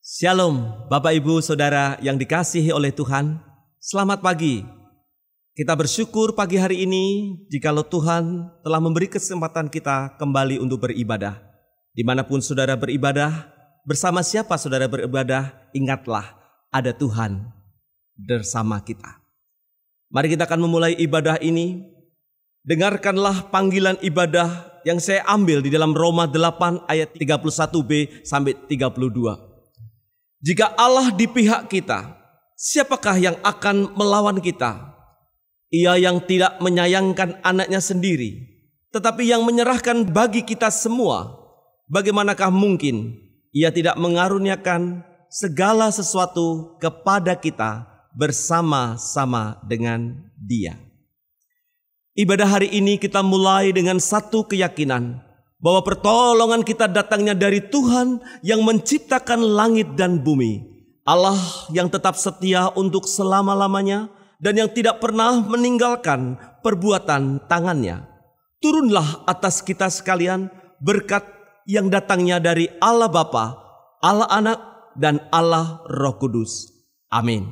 Shalom Bapak Ibu Saudara yang dikasihi oleh Tuhan. Selamat pagi. Kita bersyukur pagi hari ini jikalau Tuhan telah memberi kesempatan kita kembali untuk beribadah. Dimanapun saudara beribadah, bersama siapa saudara beribadah, ingatlah ada Tuhan bersama kita. Mari kita akan memulai ibadah ini. Dengarkanlah panggilan ibadah yang saya ambil di dalam Roma 8 ayat 31b sampai 32. Jika Allah di pihak kita, siapakah yang akan melawan kita? Ia yang tidak menyayangkan anaknya sendiri, tetapi yang menyerahkan bagi kita semua. Bagaimanakah mungkin Ia tidak mengaruniakan segala sesuatu kepada kita bersama-sama dengan Dia? Ibadah hari ini kita mulai dengan satu keyakinan bahwa pertolongan kita datangnya dari Tuhan yang menciptakan langit dan bumi. Allah yang tetap setia untuk selama-lamanya dan yang tidak pernah meninggalkan perbuatan tangannya. Turunlah atas kita sekalian berkat yang datangnya dari Allah Bapa, Allah Anak, dan Allah Roh Kudus. Amin.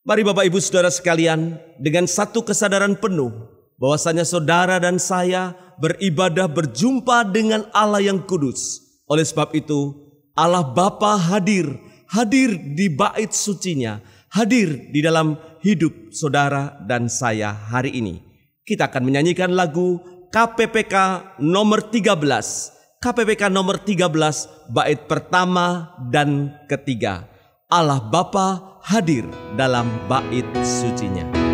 Mari Bapak Ibu Saudara sekalian, dengan satu kesadaran penuh bahwasanya saudara dan saya beribadah berjumpa dengan Allah yang kudus. Oleh sebab itu, Allah Bapa hadir di bait sucinya, hadir di dalam hidup saudara dan saya hari ini. Kita akan menyanyikan lagu KPPK nomor 13. KPPK nomor 13 bait pertama dan ketiga. Allah Bapa hadir dalam bait sucinya.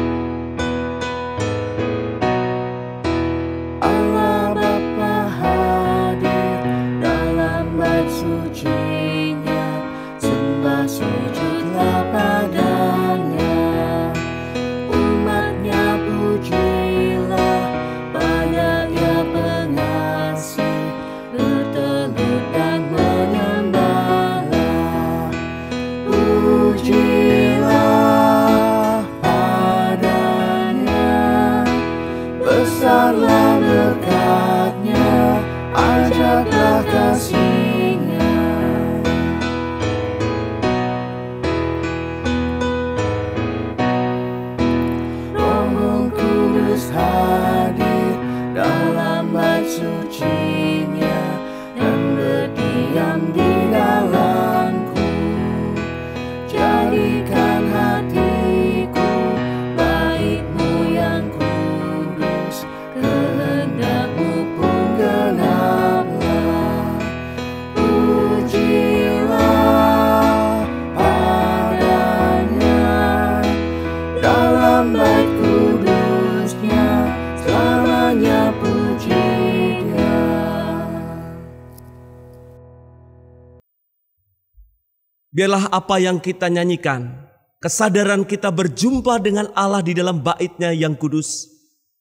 Biarlah apa yang kita nyanyikan, kesadaran kita berjumpa dengan Allah di dalam bait-Nya yang kudus.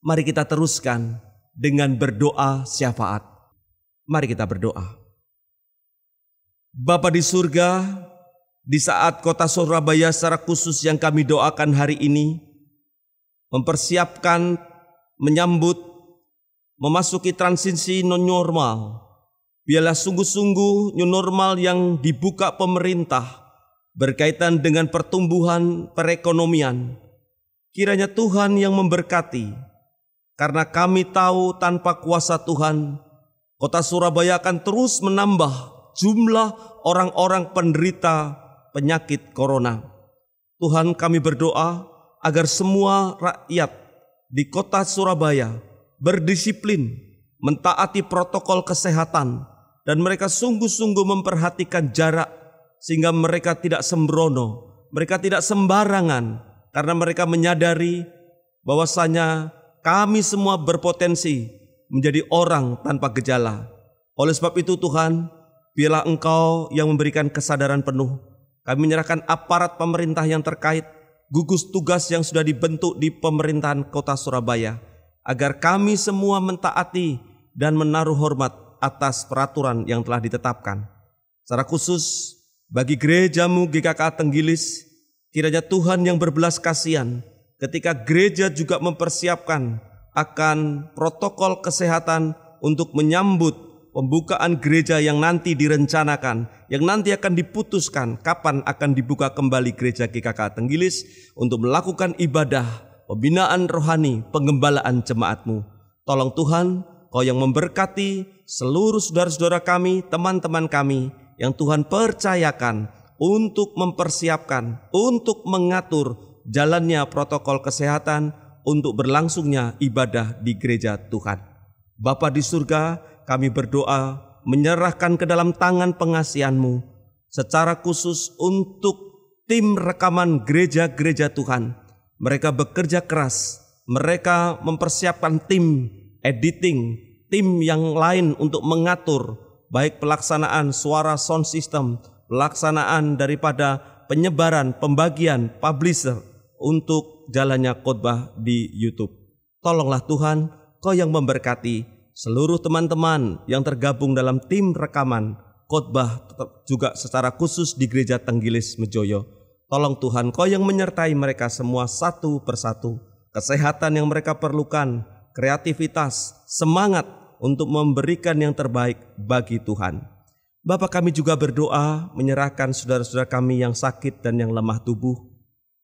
Mari kita teruskan dengan berdoa syafaat. Mari kita berdoa. Bapa di surga, di saat kota Surabaya secara khusus yang kami doakan hari ini, mempersiapkan, menyambut, memasuki transisi non normal. Biarlah sungguh-sungguh new normal yang dibuka pemerintah berkaitan dengan pertumbuhan perekonomian. Kiranya Tuhan yang memberkati, karena kami tahu tanpa kuasa Tuhan, kota Surabaya akan terus menambah jumlah orang-orang penderita penyakit corona. Tuhan, kami berdoa agar semua rakyat di kota Surabaya berdisiplin, mentaati protokol kesehatan, dan mereka sungguh-sungguh memperhatikan jarak sehingga mereka tidak sembrono, mereka tidak sembarangan, karena mereka menyadari bahwasanya kami semua berpotensi menjadi orang tanpa gejala. Oleh sebab itu Tuhan, biarlah Engkau yang memberikan kesadaran penuh. Kami menyerahkan aparat pemerintah yang terkait, gugus tugas yang sudah dibentuk di pemerintahan kota Surabaya, agar kami semua mentaati dan menaruh hormat atas peraturan yang telah ditetapkan. Secara khusus bagi gerejamu GKK Tenggilis, kiranya Tuhan yang berbelas kasihan ketika gereja juga mempersiapkan akan protokol kesehatan untuk menyambut pembukaan gereja yang nanti direncanakan, yang nanti akan diputuskan kapan akan dibuka kembali gereja GKK Tenggilis untuk melakukan ibadah, pembinaan rohani, pengembalaan jemaat-Mu. Tolong Tuhan, Kau yang memberkati seluruh saudara-saudara kami, teman-teman kami yang Tuhan percayakan untuk mempersiapkan, untuk mengatur jalannya protokol kesehatan untuk berlangsungnya ibadah di gereja Tuhan. Bapa di surga, kami berdoa menyerahkan ke dalam tangan pengasihan-Mu secara khusus untuk tim rekaman gereja-gereja Tuhan. Mereka bekerja keras, mereka mempersiapkan tim editing, tim yang lain untuk mengatur baik pelaksanaan suara sound system, pelaksanaan daripada penyebaran, pembagian, publisher untuk jalannya khotbah di YouTube. Tolonglah Tuhan, Kau yang memberkati seluruh teman-teman yang tergabung dalam tim rekaman khotbah juga secara khusus di Gereja Tenggilis Mejoyo. Tolong Tuhan, Kau yang menyertai mereka semua satu persatu. Kesehatan yang mereka perlukan, kreativitas, semangat untuk memberikan yang terbaik bagi Tuhan. Bapa, kami juga berdoa menyerahkan saudara-saudara kami yang sakit dan yang lemah tubuh.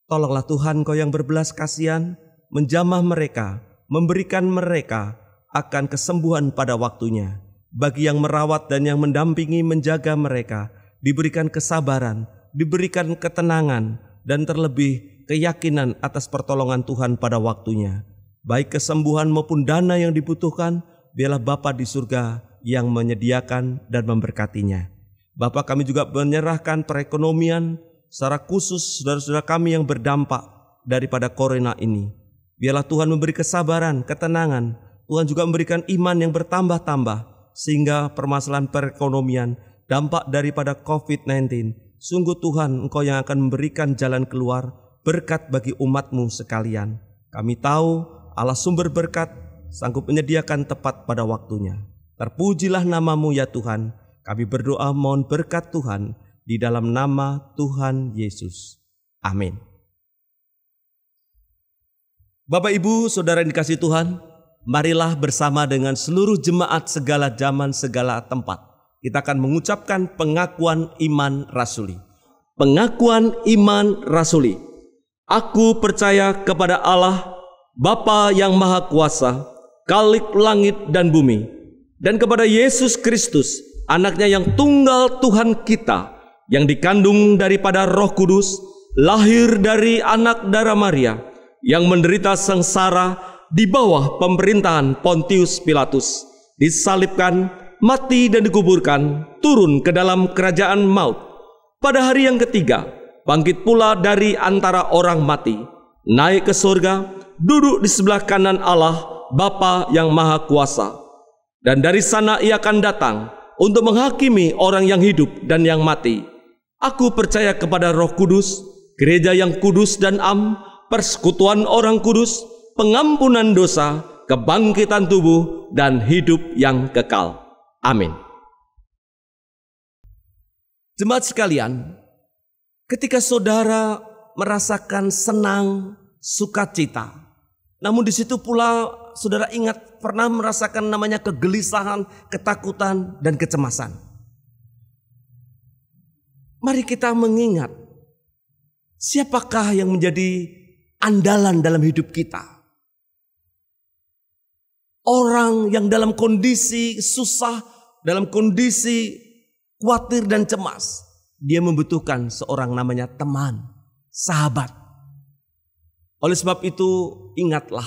Tolonglah Tuhan, Kau yang berbelas kasihan, menjamah mereka, memberikan mereka akan kesembuhan pada waktunya. Bagi yang merawat dan yang mendampingi menjaga mereka, diberikan kesabaran, diberikan ketenangan, dan terlebih keyakinan atas pertolongan Tuhan pada waktunya. Baik kesembuhan maupun dana yang dibutuhkan, biarlah Bapa di surga yang menyediakan dan memberkatinya. Bapa, kami juga menyerahkan perekonomian secara khusus saudara-saudara kami yang berdampak daripada corona ini. Biarlah Tuhan memberi kesabaran, ketenangan. Tuhan juga memberikan iman yang bertambah-tambah sehingga permasalahan perekonomian, dampak daripada COVID-19, sungguh Tuhan, Engkau yang akan memberikan jalan keluar, berkat bagi umat-Mu sekalian. Kami tahu Allah sumber berkat sanggup menyediakan tepat pada waktunya. Terpujilah nama-Mu ya Tuhan. Kami berdoa mohon berkat Tuhan di dalam nama Tuhan Yesus. Amin. Bapak, Ibu, Saudara yang dikasihi Tuhan, marilah bersama dengan seluruh jemaat segala zaman, segala tempat, kita akan mengucapkan pengakuan iman rasuli. Pengakuan iman rasuli. Aku percaya kepada Allah, Bapa yang Maha Kuasa, Khalik langit dan bumi, dan kepada Yesus Kristus, Anaknya yang tunggal Tuhan kita, yang dikandung daripada Roh Kudus, lahir dari anak darah Maria, yang menderita sengsara di bawah pemerintahan Pontius Pilatus, disalibkan, mati dan dikuburkan, turun ke dalam kerajaan maut. Pada hari yang ketiga, bangkit pula dari antara orang mati, naik ke surga, duduk di sebelah kanan Allah, Bapa yang Maha Kuasa. Dan dari sana Ia akan datang untuk menghakimi orang yang hidup dan yang mati. Aku percaya kepada Roh Kudus, gereja yang kudus dan am, persekutuan orang kudus, pengampunan dosa, kebangkitan tubuh, dan hidup yang kekal. Amin. Jemaat sekalian, ketika saudara merasakan senang, sukacita, namun di situ pula saudara ingat pernah merasakan namanya kegelisahan, ketakutan, dan kecemasan. Mari kita mengingat siapakah yang menjadi andalan dalam hidup kita. Orang yang dalam kondisi susah, dalam kondisi khawatir dan cemas, dia membutuhkan seorang namanya teman, sahabat. Oleh sebab itu ingatlah,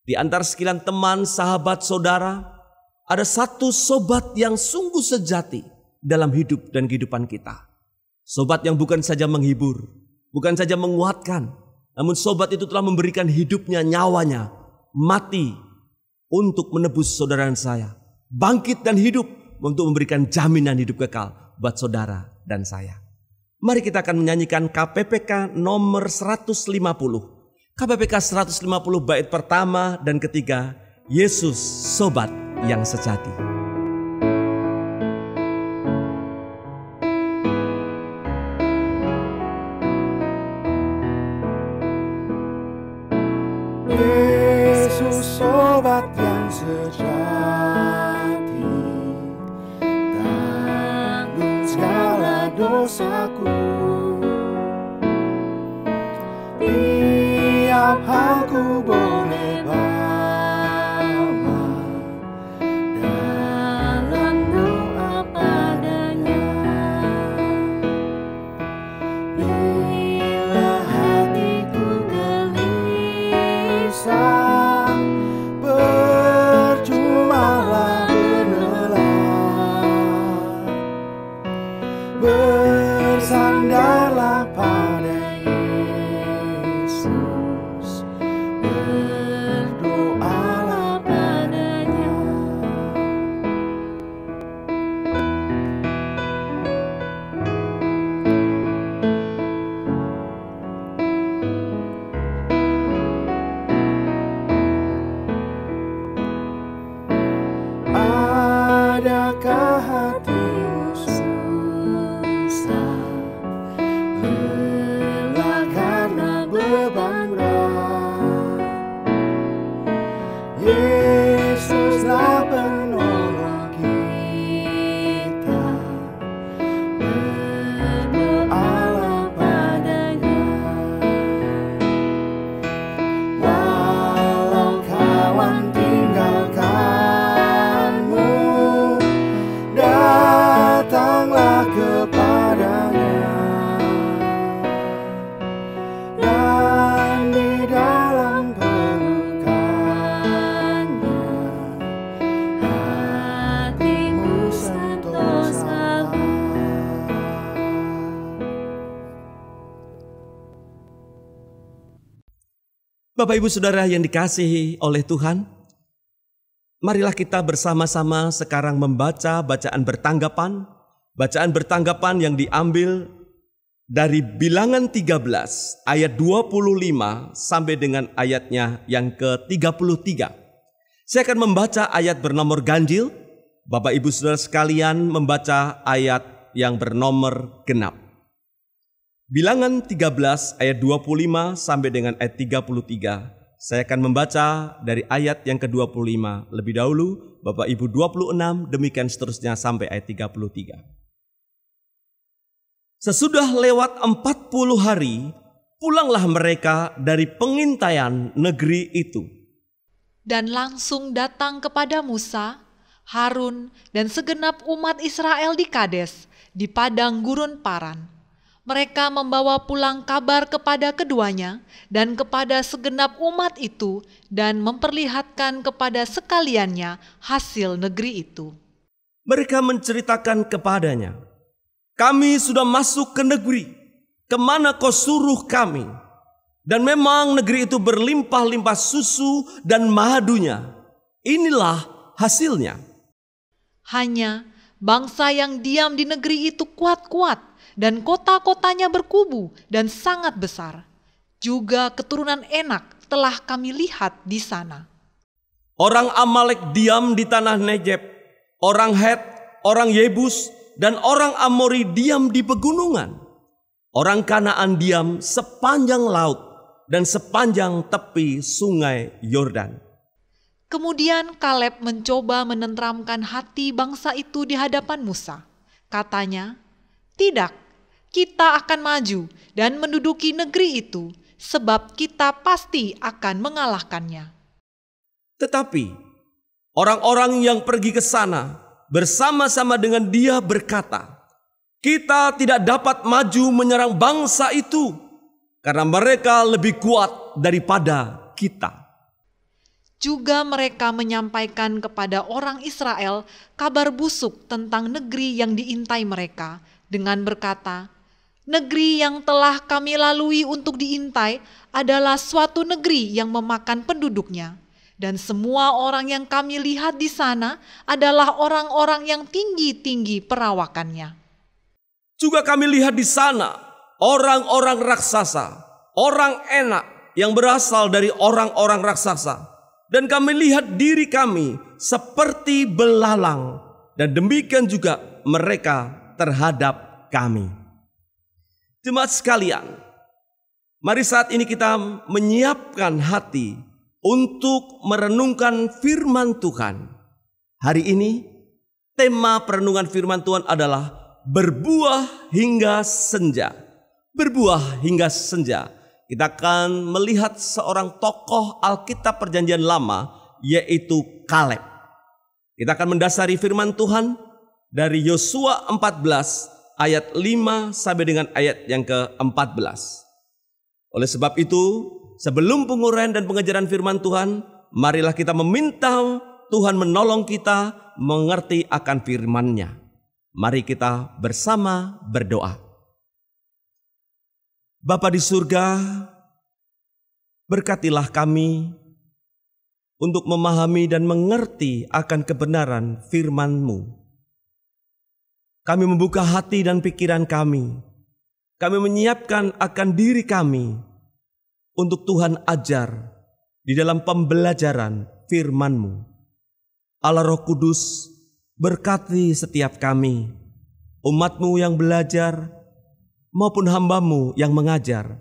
di antara sekian teman, sahabat, saudara, ada satu sobat yang sungguh sejati dalam hidup dan kehidupan kita. Sobat yang bukan saja menghibur, bukan saja menguatkan, namun sobat itu telah memberikan hidupnya, nyawanya, mati untuk menebus saudara dan saya. Bangkit dan hidup untuk memberikan jaminan hidup kekal buat saudara dan saya. Mari kita akan menyanyikan KPPK nomor 150. KPPK 150 bait pertama dan ketiga, Yesus sobat yang sejati. Yesus sobat yang sejati, dosaku. Tiap hal ku boleh bawa dalam doa padanya. Bila hatiku gelisah, percumalah berlelah. Bersandarlah pada Yesus, berdoalah padanya. Adakah hatimu susah, lelah karena beban berat? Yesuslah penolong kita, berdoalah padanya. Walau kawan tinggalkanmu, datanglah kepadanya, dan di dalam pelukannya hatimu sentosalah. Bapak Ibu Saudara yang dikasihi oleh Tuhan, marilah kita bersama-sama sekarang membaca bacaan bertanggapan yang diambil dari Bilangan 13 ayat 25 sampai dengan ayatnya yang ke-33. Saya akan membaca ayat bernomor ganjil, Bapak Ibu Saudara sekalian membaca ayat yang bernomor genap. Bilangan 13 ayat 25 sampai dengan ayat 33. Saya akan membaca dari ayat yang ke-25 lebih dahulu, Bapak Ibu 26, demikian seterusnya sampai ayat 33. Sesudah lewat 40 hari, pulanglah mereka dari pengintaian negeri itu. Dan langsung datang kepada Musa, Harun, dan segenap umat Israel di Kades, di padang gurun Paran. Mereka membawa pulang kabar kepada keduanya dan kepada segenap umat itu dan memperlihatkan kepada sekaliannya hasil negeri itu. Mereka menceritakan kepadanya, "Kami sudah masuk ke negeri, kemana kau suruh kami. Dan memang negeri itu berlimpah-limpah susu dan madunya. Inilah hasilnya." Hanya bangsa yang diam di negeri itu kuat-kuat, dan kota-kotanya berkubu dan sangat besar. Juga keturunan Enak telah kami lihat di sana. Orang Amalek diam di tanah Negeb, orang Het, orang Yebus, dan orang Amori diam di pegunungan. Orang Kanaan diam sepanjang laut dan sepanjang tepi sungai Yordan. Kemudian Kaleb mencoba menenteramkan hati bangsa itu di hadapan Musa. Katanya, "Tidak, kita akan maju dan menduduki negeri itu, sebab kita pasti akan mengalahkannya." Tetapi orang-orang yang pergi ke sana bersama-sama dengan dia berkata, "Kita tidak dapat maju menyerang bangsa itu, karena mereka lebih kuat daripada kita." Juga mereka menyampaikan kepada orang Israel kabar busuk tentang negeri yang diintai mereka, dengan berkata, "Negeri yang telah kami lalui untuk diintai adalah suatu negeri yang memakan penduduknya. Dan semua orang yang kami lihat di sana adalah orang-orang yang tinggi-tinggi perawakannya. Juga kami lihat di sana orang-orang raksasa, orang Enak yang berasal dari orang-orang raksasa. Dan kami lihat diri kami seperti belalang, dan demikian juga mereka terhadap kami." Jemaat sekalian, mari saat ini kita menyiapkan hati untuk merenungkan firman Tuhan. Hari ini tema perenungan firman Tuhan adalah berbuah hingga senja. Berbuah hingga senja. Kita akan melihat seorang tokoh Alkitab Perjanjian Lama, yaitu Kaleb. Kita akan mendasari firman Tuhan dari Yosua 14 ayat 5 sampai dengan ayat yang ke-14. Oleh sebab itu, sebelum penguraian dan pengajaran firman Tuhan, marilah kita meminta Tuhan menolong kita mengerti akan firman-Nya. Mari kita bersama berdoa. Bapa di surga, berkatilah kami untuk memahami dan mengerti akan kebenaran firman-Mu. Kami membuka hati dan pikiran kami. Kami menyiapkan akan diri kami untuk Tuhan ajar di dalam pembelajaran firman-Mu. Allah Roh Kudus, berkati setiap kami, umat-Mu yang belajar maupun hamba-Mu yang mengajar.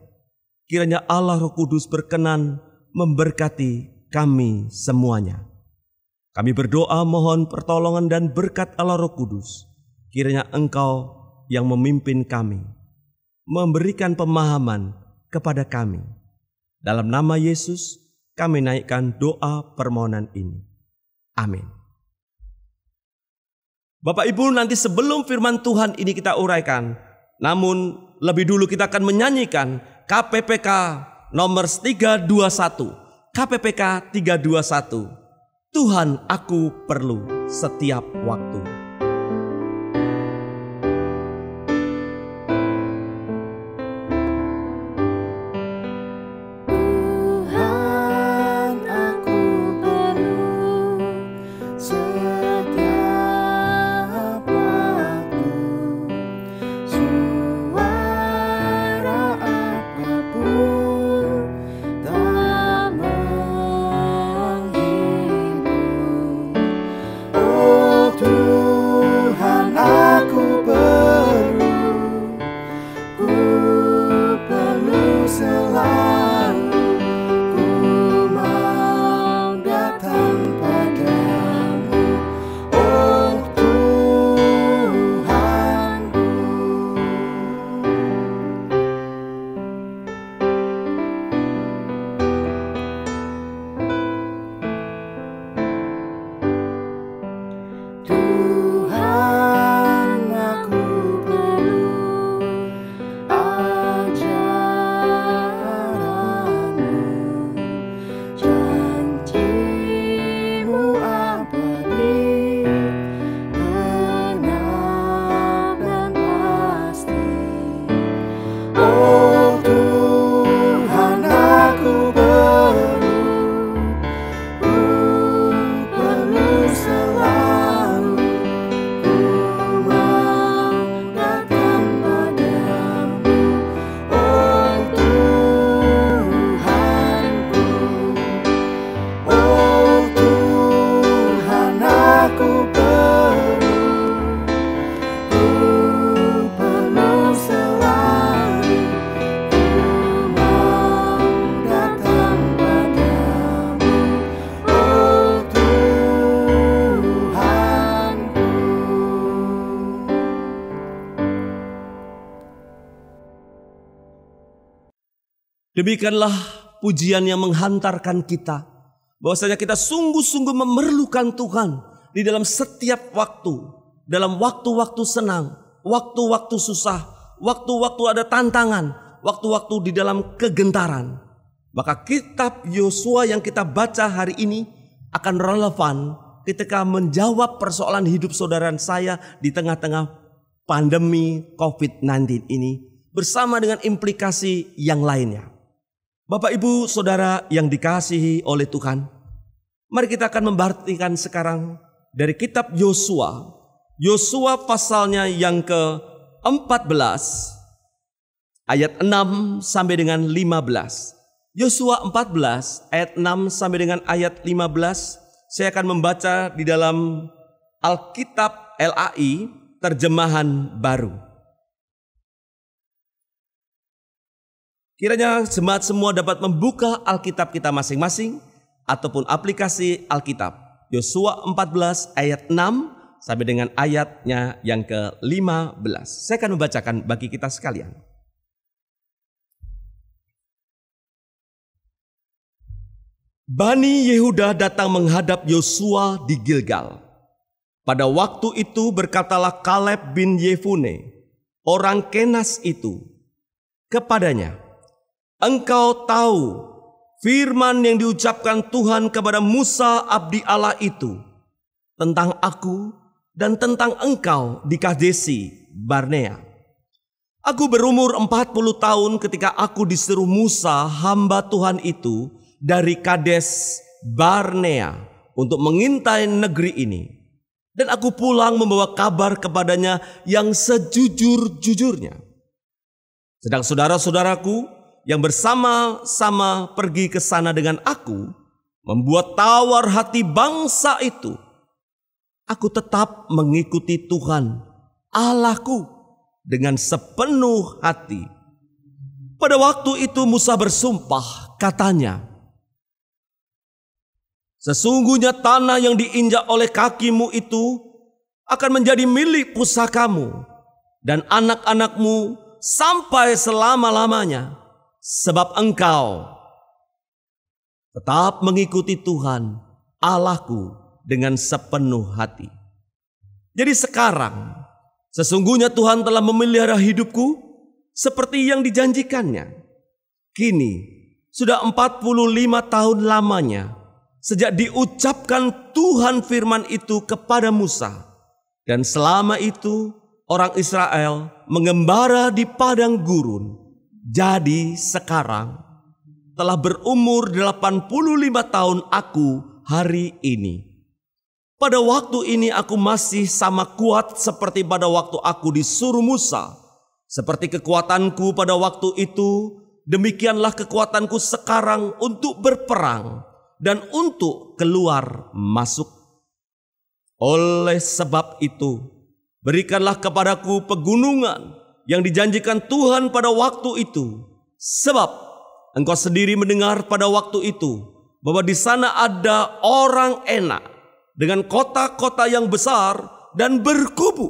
Kiranya Allah Roh Kudus berkenan memberkati kami semuanya. Kami berdoa mohon pertolongan dan berkat Allah Roh Kudus. Kiranya Engkau yang memimpin kami, memberikan pemahaman kepada kami. Dalam nama Yesus kami naikkan doa permohonan ini. Amin. Bapak Ibu, nanti sebelum firman Tuhan ini kita uraikan, namun lebih dulu kita akan menyanyikan KPPK nomor 321. KPPK 321. Tuhan aku perlu setiap waktu. Demikianlah pujian yang menghantarkan kita, bahwasanya kita sungguh-sungguh memerlukan Tuhan di dalam setiap waktu, dalam waktu-waktu senang, waktu-waktu susah, waktu-waktu ada tantangan, waktu-waktu di dalam kegentaran. Maka kitab Yosua yang kita baca hari ini akan relevan ketika menjawab persoalan hidup saudara saya di tengah-tengah pandemi COVID-19 ini, bersama dengan implikasi yang lainnya. Bapak Ibu Saudara yang dikasihi oleh Tuhan, mari kita akan memperhatikan sekarang dari kitab Yosua. Yosua pasalnya yang ke-14 ayat 6 sampai dengan 15. Yosua 14 ayat 6 sampai dengan ayat 15. Saya akan membaca di dalam Alkitab LAI terjemahan baru. Kiranya jemaat semua dapat membuka Alkitab kita masing-masing ataupun aplikasi Alkitab. Yosua 14 ayat 6 sampai dengan ayatnya yang ke-15. Saya akan membacakan bagi kita sekalian. Bani Yehuda datang menghadap Yosua di Gilgal. Pada waktu itu berkatalah Kaleb bin Yefune, orang Kenas itu, kepadanya, "Engkau tahu firman yang diucapkan Tuhan kepada Musa abdi Allah itu tentang aku dan tentang engkau di Kadesi Barnea. Aku berumur 40 tahun ketika aku disuruh Musa hamba Tuhan itu dari Kades Barnea untuk mengintai negeri ini. Dan aku pulang membawa kabar kepadanya yang sejujur-jujurnya. Sedang saudara-saudaraku yang bersama-sama pergi ke sana dengan aku membuat tawar hati bangsa itu. Aku tetap mengikuti Tuhan Allahku dengan sepenuh hati. Pada waktu itu Musa bersumpah, katanya, sesungguhnya tanah yang diinjak oleh kakimu itu akan menjadi milik pusakamu dan anak-anakmu sampai selama-lamanya, sebab engkau tetap mengikuti Tuhan Allahku dengan sepenuh hati. Jadi sekarang sesungguhnya Tuhan telah memelihara hidupku seperti yang dijanjikannya. Kini sudah 45 tahun lamanya sejak diucapkan Tuhan firman itu kepada Musa. Dan selama itu orang Israel mengembara di padang gurun. Jadi sekarang telah berumur 85 tahun aku hari ini. Pada waktu ini aku masih sama kuat seperti pada waktu aku disuruh Musa. Seperti kekuatanku pada waktu itu, demikianlah kekuatanku sekarang untuk berperang dan untuk keluar masuk. Oleh sebab itu, berikanlah kepadaku pegunungan yang dijanjikan Tuhan pada waktu itu. Sebab engkau sendiri mendengar pada waktu itu bahwa di sana ada orang enak dengan kota-kota yang besar dan berkubu.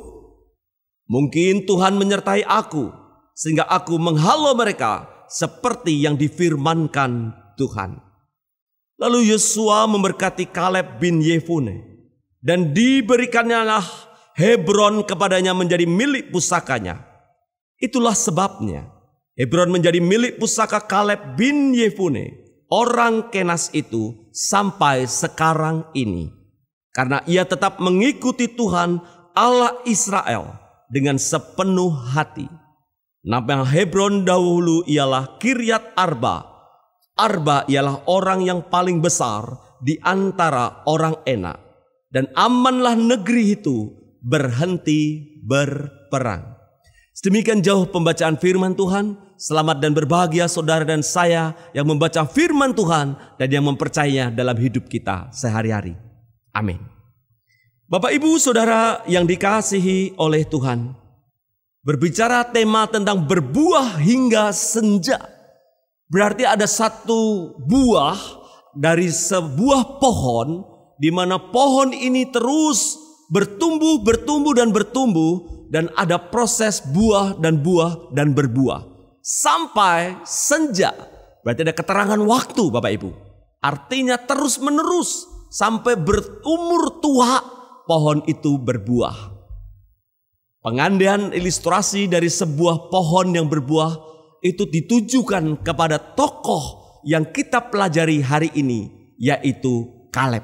Mungkin Tuhan menyertai aku sehingga aku menghalau mereka seperti yang difirmankan Tuhan. Lalu Yosua memberkati Kaleb bin Yefune, dan diberikannya Hebron kepadanya menjadi milik pusakanya. Itulah sebabnya Hebron menjadi milik pusaka Kaleb bin Yefune, orang Kenas itu sampai sekarang ini. Karena ia tetap mengikuti Tuhan Allah Israel dengan sepenuh hati. Nama Hebron dahulu ialah Kiryat Arba. Arba ialah orang yang paling besar di antara orang enak. Dan amanlah negeri itu berhenti berperang. Sedemikian jauh pembacaan firman Tuhan. Selamat dan berbahagia saudara dan saya yang membaca firman Tuhan dan yang mempercayainya dalam hidup kita sehari-hari. Amin. Bapak Ibu Saudara yang dikasihi oleh Tuhan, berbicara tema tentang berbuah hingga senja. Berarti ada satu buah dari sebuah pohon di mana pohon ini terus bertumbuh dan ada proses buah dan berbuah sampai senja. Berarti ada keterangan waktu Bapak Ibu. Artinya terus menerus sampai berumur tua pohon itu berbuah. Pengandaian ilustrasi dari sebuah pohon yang berbuah itu ditujukan kepada tokoh yang kita pelajari hari ini, yaitu Kaleb.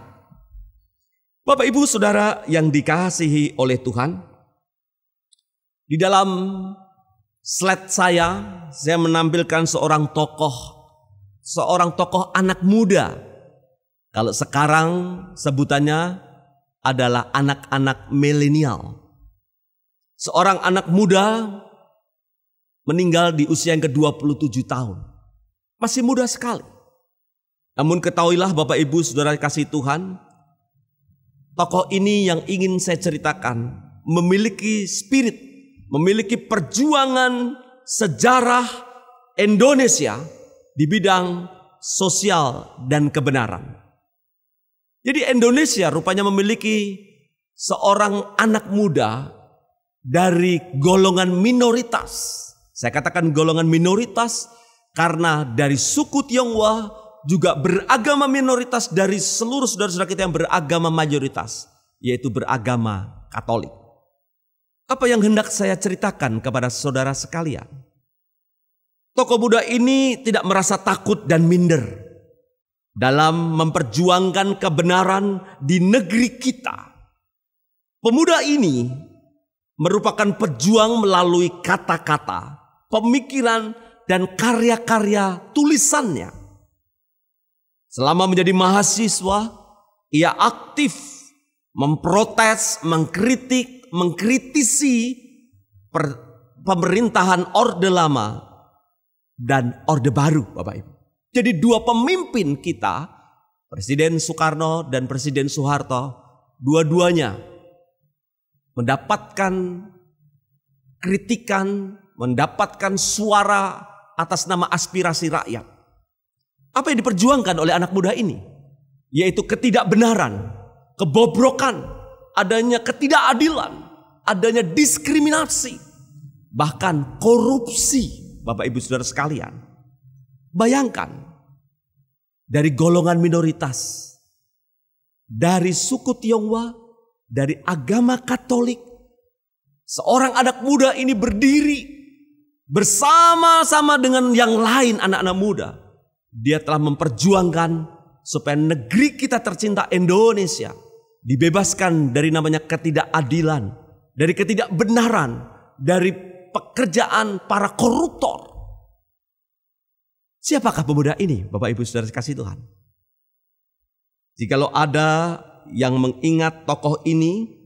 Bapak Ibu Saudara yang dikasihi oleh Tuhan, di dalam slide saya menampilkan seorang tokoh anak muda. Kalau sekarang sebutannya adalah anak-anak milenial. Seorang anak muda meninggal di usia yang ke-27 tahun. Masih muda sekali. Namun ketahuilah Bapak Ibu Saudara kasih Tuhan, tokoh ini yang ingin saya ceritakan memiliki spirit, memiliki perjuangan sejarah Indonesia di bidang sosial dan kebenaran. Jadi Indonesia rupanya memiliki seorang anak muda dari golongan minoritas. Saya katakan golongan minoritas karena dari suku Tionghoa juga beragama minoritas dari seluruh saudara-saudara kita yang beragama mayoritas, yaitu beragama Katolik. Apa yang hendak saya ceritakan kepada saudara sekalian? Tokoh muda ini tidak merasa takut dan minder dalam memperjuangkan kebenaran di negeri kita. Pemuda ini merupakan pejuang melalui kata-kata, pemikiran, dan karya-karya tulisannya. Selama menjadi mahasiswa, ia aktif memprotes, mengkritisi pemerintahan Orde Lama dan Orde Baru, Bapak Ibu. Jadi dua pemimpin kita, Presiden Soekarno dan Presiden Soeharto, dua-duanya mendapatkan kritikan, mendapatkan suara atas nama aspirasi rakyat. Apa yang diperjuangkan oleh anak muda ini? Yaitu ketidakbenaran, kebobrokan, adanya ketidakadilan, adanya diskriminasi, bahkan korupsi, Bapak Ibu Saudara sekalian. Bayangkan, dari golongan minoritas, dari suku Tionghoa, dari agama Katolik, seorang anak muda ini berdiri bersama-sama dengan yang lain anak-anak muda. Dia telah memperjuangkan supaya negeri kita tercinta Indonesia dibebaskan dari namanya ketidakadilan, dari ketidakbenaran, dari pekerjaan para koruptor. Siapakah pemuda ini, Bapak Ibu Saudara kasih Tuhan? Jikalau ada yang mengingat tokoh ini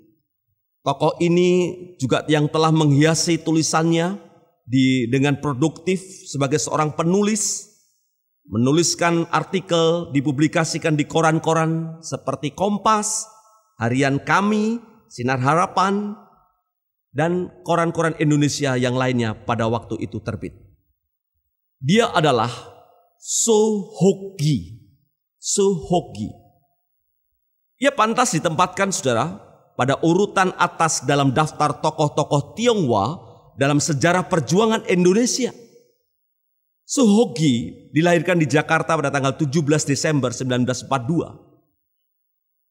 juga yang telah menghiasi tulisannya dengan produktif sebagai seorang penulis, menuliskan artikel, dipublikasikan di koran-koran seperti Kompas, Harian Kami, Sinar Harapan, dan koran-koran Indonesia yang lainnya pada waktu itu terbit. Dia adalah Soe-Hok-Gi. Soe-Hok-Gi. Ia pantas ditempatkan, saudara, pada urutan atas dalam daftar tokoh-tokoh Tionghoa dalam sejarah perjuangan Indonesia. Soe-Hok-Gi dilahirkan di Jakarta pada tanggal 17 Desember 1942.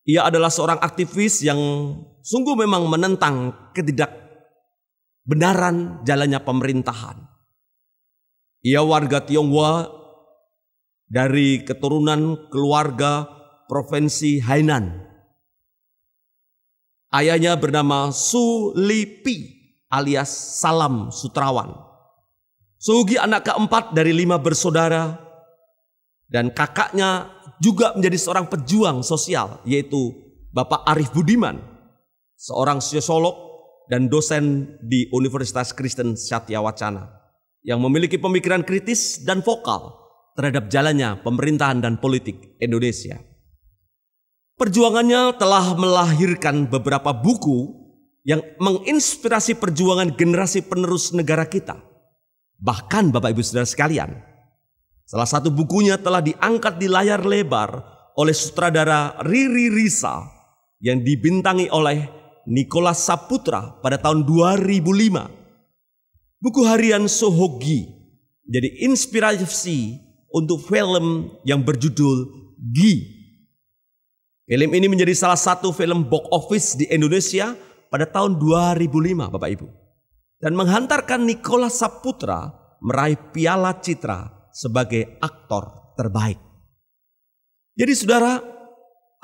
Ia adalah seorang aktivis yang sungguh memang menentang ketidakbenaran jalannya pemerintahan. Ia warga Tionghoa dari keturunan keluarga provinsi Hainan. Ayahnya bernama Su Li-pi alias Salam Sutrawan. Soe-Hok-Gi anak keempat dari 5 bersaudara, dan kakaknya juga menjadi seorang pejuang sosial, yaitu Bapak Arif Budiman, seorang sosiolog dan dosen di Universitas Kristen Satya Wacana yang memiliki pemikiran kritis dan vokal terhadap jalannya pemerintahan dan politik Indonesia. Perjuangannya telah melahirkan beberapa buku yang menginspirasi perjuangan generasi penerus negara kita. Bahkan Bapak Ibu Saudara sekalian, salah satu bukunya telah diangkat di layar lebar oleh sutradara Riri Risa yang dibintangi oleh Nicholas Saputra pada tahun 2005. Buku harian Soe-Hok-Gi jadi inspirasi untuk film yang berjudul Gi. Film ini menjadi salah satu film box office di Indonesia pada tahun 2005, Bapak Ibu. Dan menghantarkan Nicholas Saputra meraih Piala Citra sebagai aktor terbaik. Jadi saudara,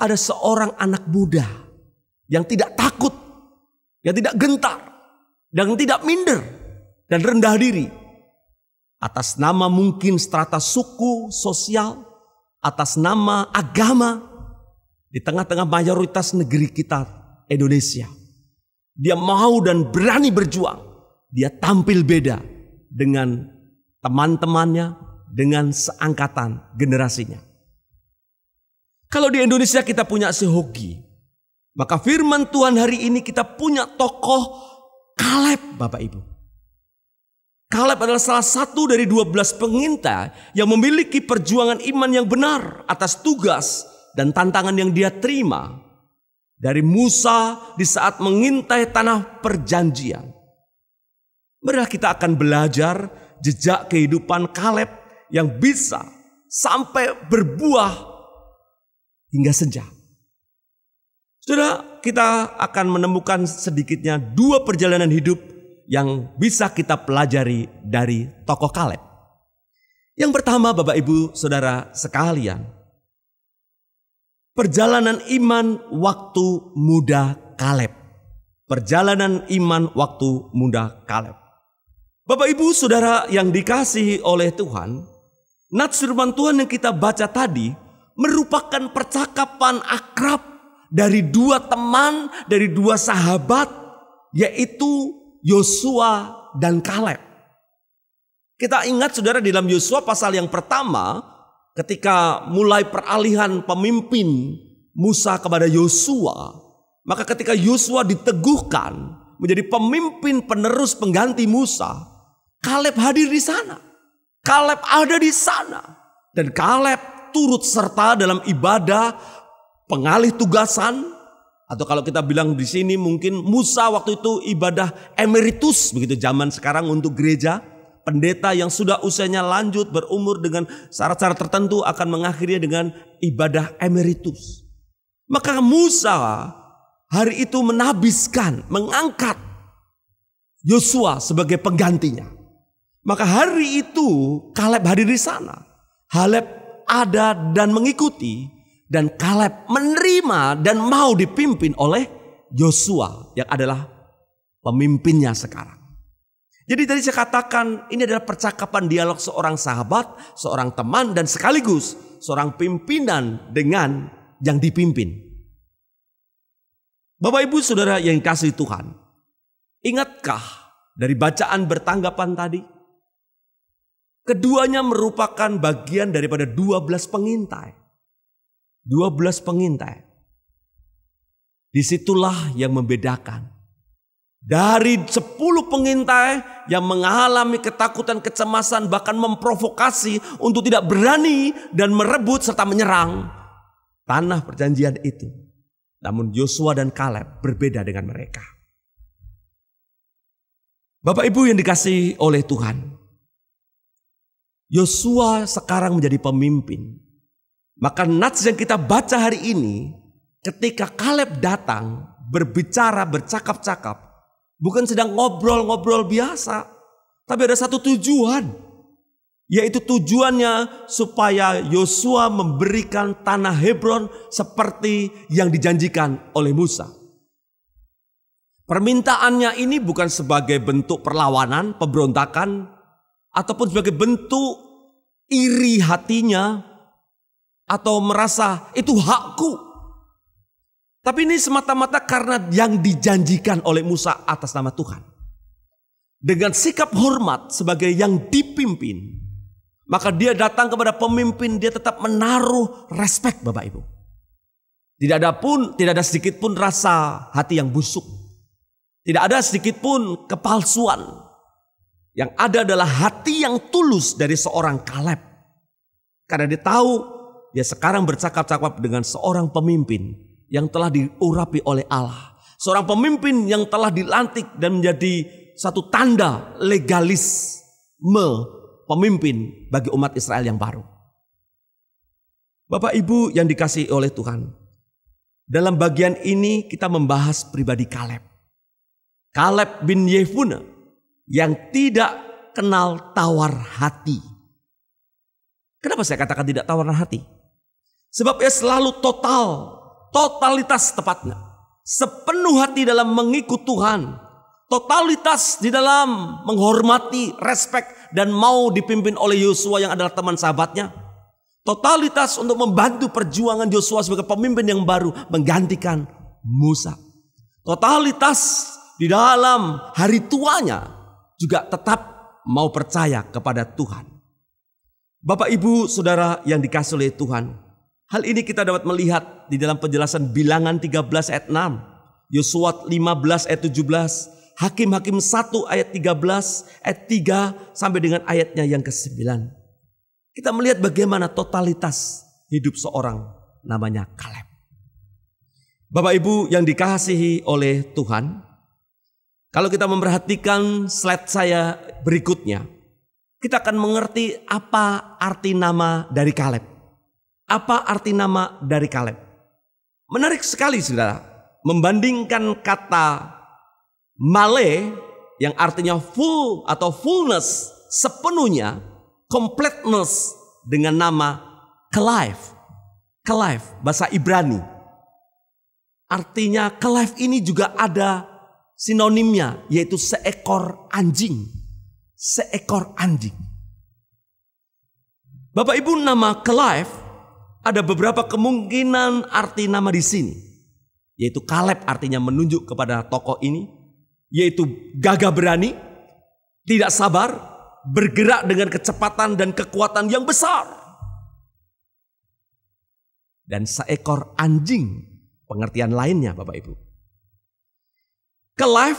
ada seorang anak muda yang tidak takut, yang tidak gentar, yang tidak minder, dan rendah diri. Atas nama mungkin strata suku, sosial, atas nama agama, di tengah-tengah mayoritas negeri kita Indonesia. Dia mau dan berani berjuang. Dia tampil beda dengan teman-temannya, dengan seangkatan generasinya. Kalau di Indonesia kita punya Soe-Hok-Gi, maka firman Tuhan hari ini kita punya tokoh Kaleb, Bapak Ibu. Kaleb adalah salah satu dari 12 pengintai yang memiliki perjuangan iman yang benar atas tugas dan tantangan yang dia terima dari Musa di saat mengintai tanah perjanjian. Marilah kita akan belajar jejak kehidupan Kaleb yang bisa sampai berbuah hingga senja. Saudara, kita akan menemukan sedikitnya 2 perjalanan hidup yang bisa kita pelajari dari tokoh Kaleb. Yang pertama, Bapak Ibu Saudara sekalian, perjalanan iman waktu muda Kaleb. Perjalanan iman waktu muda Kaleb. Bapak Ibu Saudara yang dikasihi oleh Tuhan, nats firman Tuhan yang kita baca tadi merupakan percakapan akrab dari 2 teman, dari 2 sahabat, yaitu Yosua dan Kaleb. Kita ingat saudara, di dalam Yosua pasal yang pertama, ketika mulai peralihan pemimpin Musa kepada Yosua, maka ketika Yosua diteguhkan menjadi pemimpin penerus pengganti Musa, Kaleb hadir di sana. Kaleb ada di sana. Dan Kaleb turut serta dalam ibadah pengalih tugasan, atau kalau kita bilang di sini mungkin Musa waktu itu ibadah emeritus, begitu zaman sekarang untuk gereja. Pendeta yang sudah usianya lanjut berumur dengan syarat-syarat tertentu akan mengakhirinya dengan ibadah emeritus. Maka Musa hari itu menabiskan, mengangkat Yosua sebagai penggantinya. Maka hari itu Kaleb hadir di sana. Kaleb ada dan mengikuti. Dan Kaleb menerima dan mau dipimpin oleh Yosua yang adalah pemimpinnya sekarang. Jadi tadi saya katakan ini adalah percakapan dialog seorang sahabat, seorang teman, dan sekaligus seorang pimpinan dengan yang dipimpin. Bapak Ibu Saudara yang dikasihi Tuhan, ingatkah dari bacaan bertanggapan tadi? Keduanya merupakan bagian daripada 12 pengintai. 12 pengintai. Disitulah yang membedakan. Dari 10 pengintai yang mengalami ketakutan, kecemasan, bahkan memprovokasi untuk tidak berani dan merebut serta menyerang tanah perjanjian itu. Namun Yosua dan Kaleb berbeda dengan mereka. Bapak Ibu yang dikasihi oleh Tuhan, Yosua sekarang menjadi pemimpin. Maka nats yang kita baca hari ini, ketika Kaleb datang berbicara, bercakap-cakap, bukan sedang ngobrol-ngobrol biasa, tapi ada satu tujuan, yaitu tujuannya supaya Yosua memberikan tanah Hebron seperti yang dijanjikan oleh Musa. Permintaannya ini bukan sebagai bentuk perlawanan, pemberontakan, ataupun sebagai bentuk iri hatinya, atau merasa itu hakku. Tapi ini semata-mata karena yang dijanjikan oleh Musa atas nama Tuhan. Dengan sikap hormat sebagai yang dipimpin, maka dia datang kepada pemimpin, dia tetap menaruh respek Bapak Ibu. Tidak ada sedikit pun rasa hati yang busuk. Tidak ada sedikit pun kepalsuan. Yang ada adalah hati yang tulus dari seorang Kaleb. Karena dia tahu dia sekarang bercakap-cakap dengan seorang pemimpin yang telah diurapi oleh Allah. Seorang pemimpin yang telah dilantik dan menjadi satu tanda legalisme pemimpin bagi umat Israel yang baru. Bapak Ibu yang dikasihi oleh Tuhan, dalam bagian ini kita membahas pribadi Kaleb. Kaleb bin Yefune yang tidak kenal tawar hati. Kenapa saya katakan tidak tawar hati? Sebab ia selalu totalitas tepatnya. Sepenuh hati dalam mengikut Tuhan. Totalitas di dalam menghormati, respek, dan mau dipimpin oleh Yosua yang adalah teman sahabatnya. Totalitas untuk membantu perjuangan Yosua sebagai pemimpin yang baru menggantikan Musa. Totalitas di dalam hari tuanya juga tetap mau percaya kepada Tuhan. Bapak Ibu Saudara yang dikasihi oleh Tuhan, hal ini kita dapat melihat di dalam penjelasan Bilangan 13 ayat 6, Yosua 15 ayat 17, Hakim-Hakim 1 ayat 13, ayat 3 sampai dengan ayatnya yang ke-9. Kita melihat bagaimana totalitas hidup seorang namanya Kaleb. Bapak Ibu yang dikasihi oleh Tuhan, kalau kita memperhatikan slide saya berikutnya, kita akan mengerti apa arti nama dari Kaleb. Apa arti nama dari Kaleb? Menarik sekali saudara, membandingkan kata male yang artinya full atau fullness, sepenuhnya, completeness, dengan nama Kalev. Kalev, bahasa Ibrani. Artinya Kalev ini juga ada sinonimnya, yaitu seekor anjing. Seekor anjing. Bapak Ibu, nama Kalev ada beberapa kemungkinan arti nama di sini. Yaitu Kaleb artinya menunjuk kepada tokoh ini, yaitu gagah berani, tidak sabar, bergerak dengan kecepatan dan kekuatan yang besar. Dan seekor anjing, pengertian lainnya Bapak Ibu. Kaleb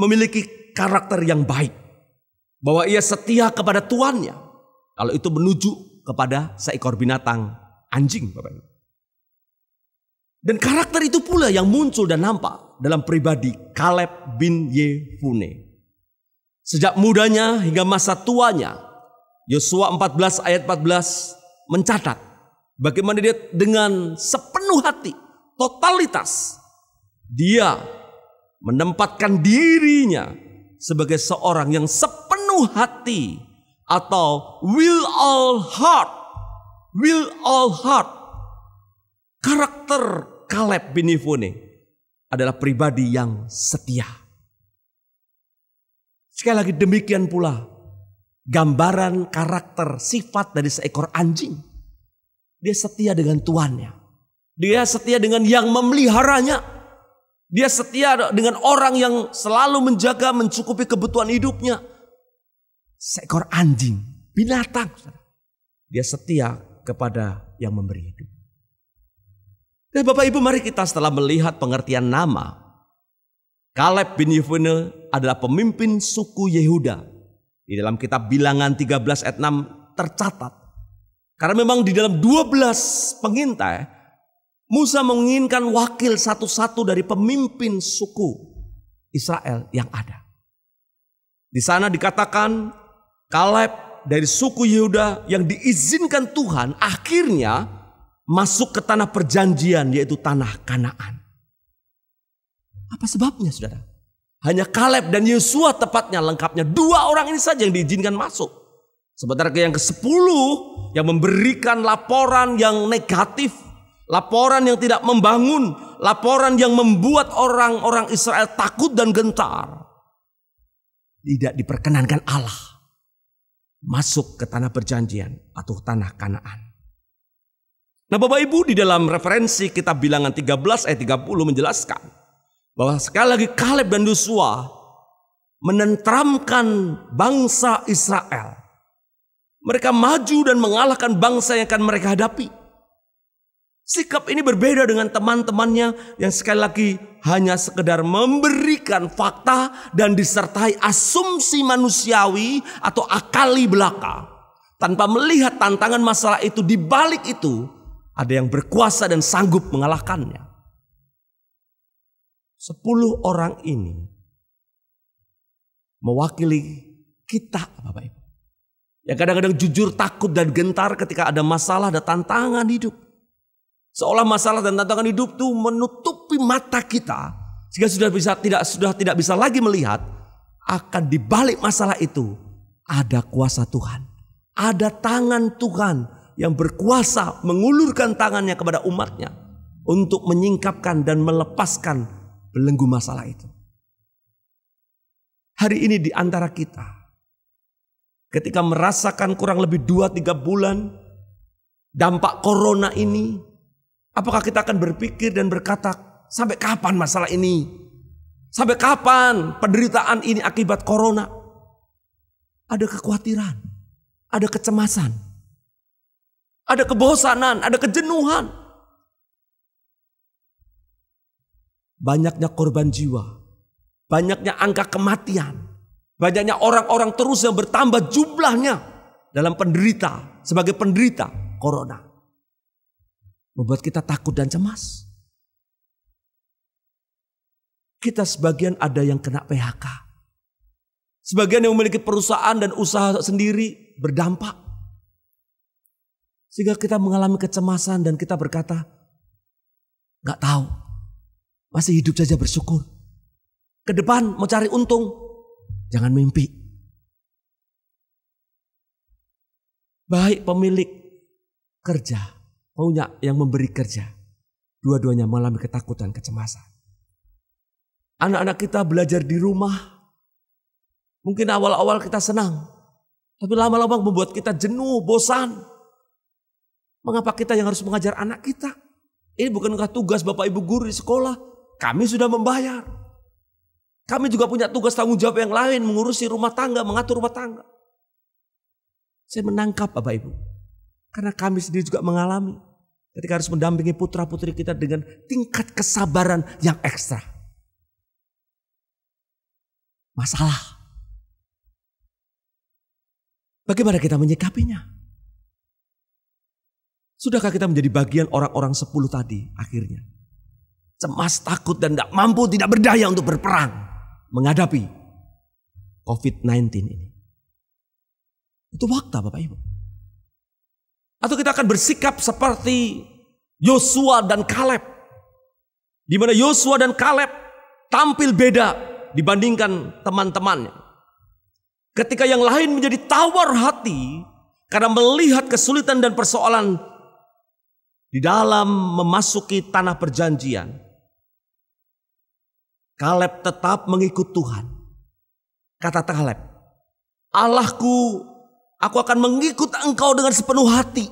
memiliki karakter yang baik, bahwa ia setia kepada tuannya. Kalau itu menuju kepada seekor binatang anjing Bapak Ibu. Dan karakter itu pula yang muncul dan nampak dalam pribadi Kaleb bin Yefune. Sejak mudanya hingga masa tuanya, Yosua 14 ayat 14 mencatat bagaimana dia dengan sepenuh hati, totalitas, dia menempatkan dirinya sebagai seorang yang sepenuh hati atau will all heart. Karakter Kaleb bin Yefune adalah pribadi yang setia. Sekali lagi demikian pula gambaran karakter sifat dari seekor anjing. Dia setia dengan tuannya. Dia setia dengan yang memeliharanya. Dia setia dengan orang yang selalu menjaga, mencukupi kebutuhan hidupnya. Seekor anjing, binatang. Dia setia kepada yang memberi hidup. Dan Bapak Ibu, mari kita setelah melihat pengertian nama, Kaleb bin Yefune adalah pemimpin suku Yehuda. Di dalam kitab Bilangan 13 ayat 6 tercatat. Karena memang di dalam 12 pengintai, Musa menginginkan wakil satu-satu dari pemimpin suku Israel yang ada. Di sana dikatakan Kaleb dari suku Yehuda yang diizinkan Tuhan akhirnya masuk ke tanah perjanjian, yaitu tanah Kanaan. Apa sebabnya saudara? Hanya Kaleb dan Yosua tepatnya lengkapnya. 2 orang ini saja yang diizinkan masuk. Sementara yang ke-10 yang memberikan laporan yang negatif, laporan yang tidak membangun, laporan yang membuat orang-orang Israel takut dan gentar. Tidak diperkenankan Allah masuk ke tanah perjanjian atau tanah Kanaan. Nah Bapak Ibu, di dalam referensi kitab Bilangan 13 ayat 30 menjelaskan bahwa sekali lagi Kaleb dan Yosua menenteramkan bangsa Israel. Mereka maju dan mengalahkan bangsa yang akan mereka hadapi. Sikap ini berbeda dengan teman-temannya yang sekali lagi hanya sekedar memberikan fakta dan disertai asumsi manusiawi atau akali belaka. Tanpa melihat tantangan masalah itu, di balik itu ada yang berkuasa dan sanggup mengalahkannya. 10 orang ini mewakili kita Bapak Ibu. Yang kadang-kadang jujur, takut dan gentar ketika ada masalah, ada tantangan hidup. Seolah masalah dan tantangan hidup itu menutupi mata kita sehingga sudah tidak bisa lagi melihat akan di balik masalah itu ada kuasa Tuhan. Ada tangan Tuhan yang berkuasa mengulurkan tangannya kepada umatnya untuk menyingkapkan dan melepaskan belenggu masalah itu. Hari ini di antara kita, ketika merasakan kurang lebih 2-3 bulan dampak corona ini, apakah kita akan berpikir dan berkata, sampai kapan masalah ini? Sampai kapan penderitaan ini akibat corona? Ada kekhawatiran, ada kecemasan, ada kebosanan, ada kejenuhan. Banyaknya korban jiwa, banyaknya angka kematian, banyaknya orang-orang terus yang bertambah jumlahnya dalam sebagai penderita corona. Membuat kita takut dan cemas. kita sebagian ada yang kena PHK. Sebagian yang memiliki perusahaan dan usaha sendiri berdampak. Sehingga kita mengalami kecemasan dan kita berkata, gak tahu, masih hidup saja bersyukur. Ke depan mau cari untung, jangan mimpi. Baik pemilik kerja, punya yang memberi kerja, dua-duanya mengalami ketakutan, kecemasan. Anak-anak kita belajar di rumah, mungkin awal-awal kita senang, tapi lama-lama membuat kita jenuh, bosan. Mengapa kita yang harus mengajar anak kita? Ini bukankah tugas Bapak Ibu guru di sekolah? Kami sudah membayar. Kami juga punya tugas tanggung jawab yang lain, mengurusi rumah tangga, mengatur rumah tangga. Saya menangkap Bapak Ibu, karena kami sendiri juga mengalami ketika harus mendampingi putra-putri kita dengan tingkat kesabaran yang ekstra. Masalah. Bagaimana kita menyikapinya? Sudahkah kita menjadi bagian orang-orang 10 tadi akhirnya? Cemas, takut, dan tidak mampu, tidak berdaya untuk berperang menghadapi COVID-19 ini. Itu fakta Bapak Ibu. Atau kita akan bersikap seperti Yosua dan Kaleb. Di mana Yosua dan Kaleb tampil beda dibandingkan teman-temannya. Ketika yang lain menjadi tawar hati karena melihat kesulitan dan persoalan di dalam memasuki tanah perjanjian, Kaleb tetap mengikut Tuhan. Kata Kaleb, Allahku, aku akan mengikut engkau dengan sepenuh hati.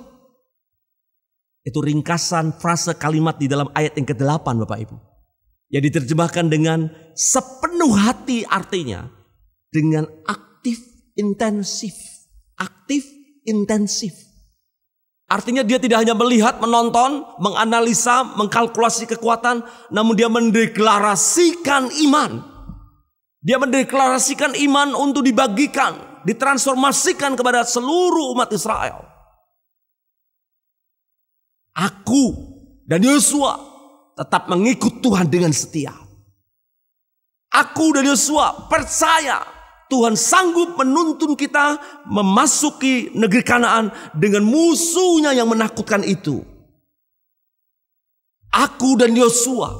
Itu ringkasan frase kalimat di dalam ayat yang ke-8 Bapak Ibu. Yang diterjemahkan dengan sepenuh hati, artinya dengan aktif intensif. Aktif intensif. Artinya dia tidak hanya melihat, menonton, menganalisa, mengkalkulasi kekuatan, namun dia mendeklarasikan iman. Dia mendeklarasikan iman untuk dibagikan, ditransformasikan kepada seluruh umat Israel. Aku dan Yosua tetap mengikut Tuhan dengan setia. Aku dan Yosua percaya Tuhan sanggup menuntun kita memasuki negeri Kanaan dengan musuhnya yang menakutkan itu. Aku dan Yosua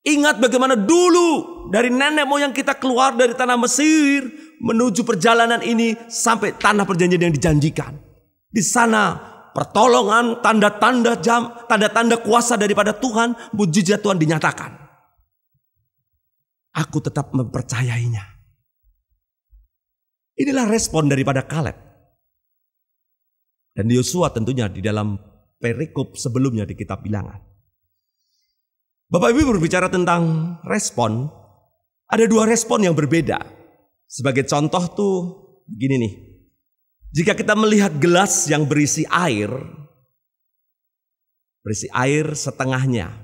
ingat bagaimana dulu dari nenek moyang kita keluar dari tanah Mesir menuju perjalanan ini sampai tanah perjanjian yang dijanjikan. Di sana pertolongan, tanda-tanda kuasa daripada Tuhan, mujizat Tuhan dinyatakan. Aku tetap mempercayainya. Inilah respon daripada Kaleb. Dan Yosua tentunya di dalam perikop sebelumnya di kitab Bilangan. Bapak Ibu berbicara tentang respon. Ada 2 respon yang berbeda. Sebagai contoh tuh begini nih. Jika kita melihat gelas yang berisi air setengahnya.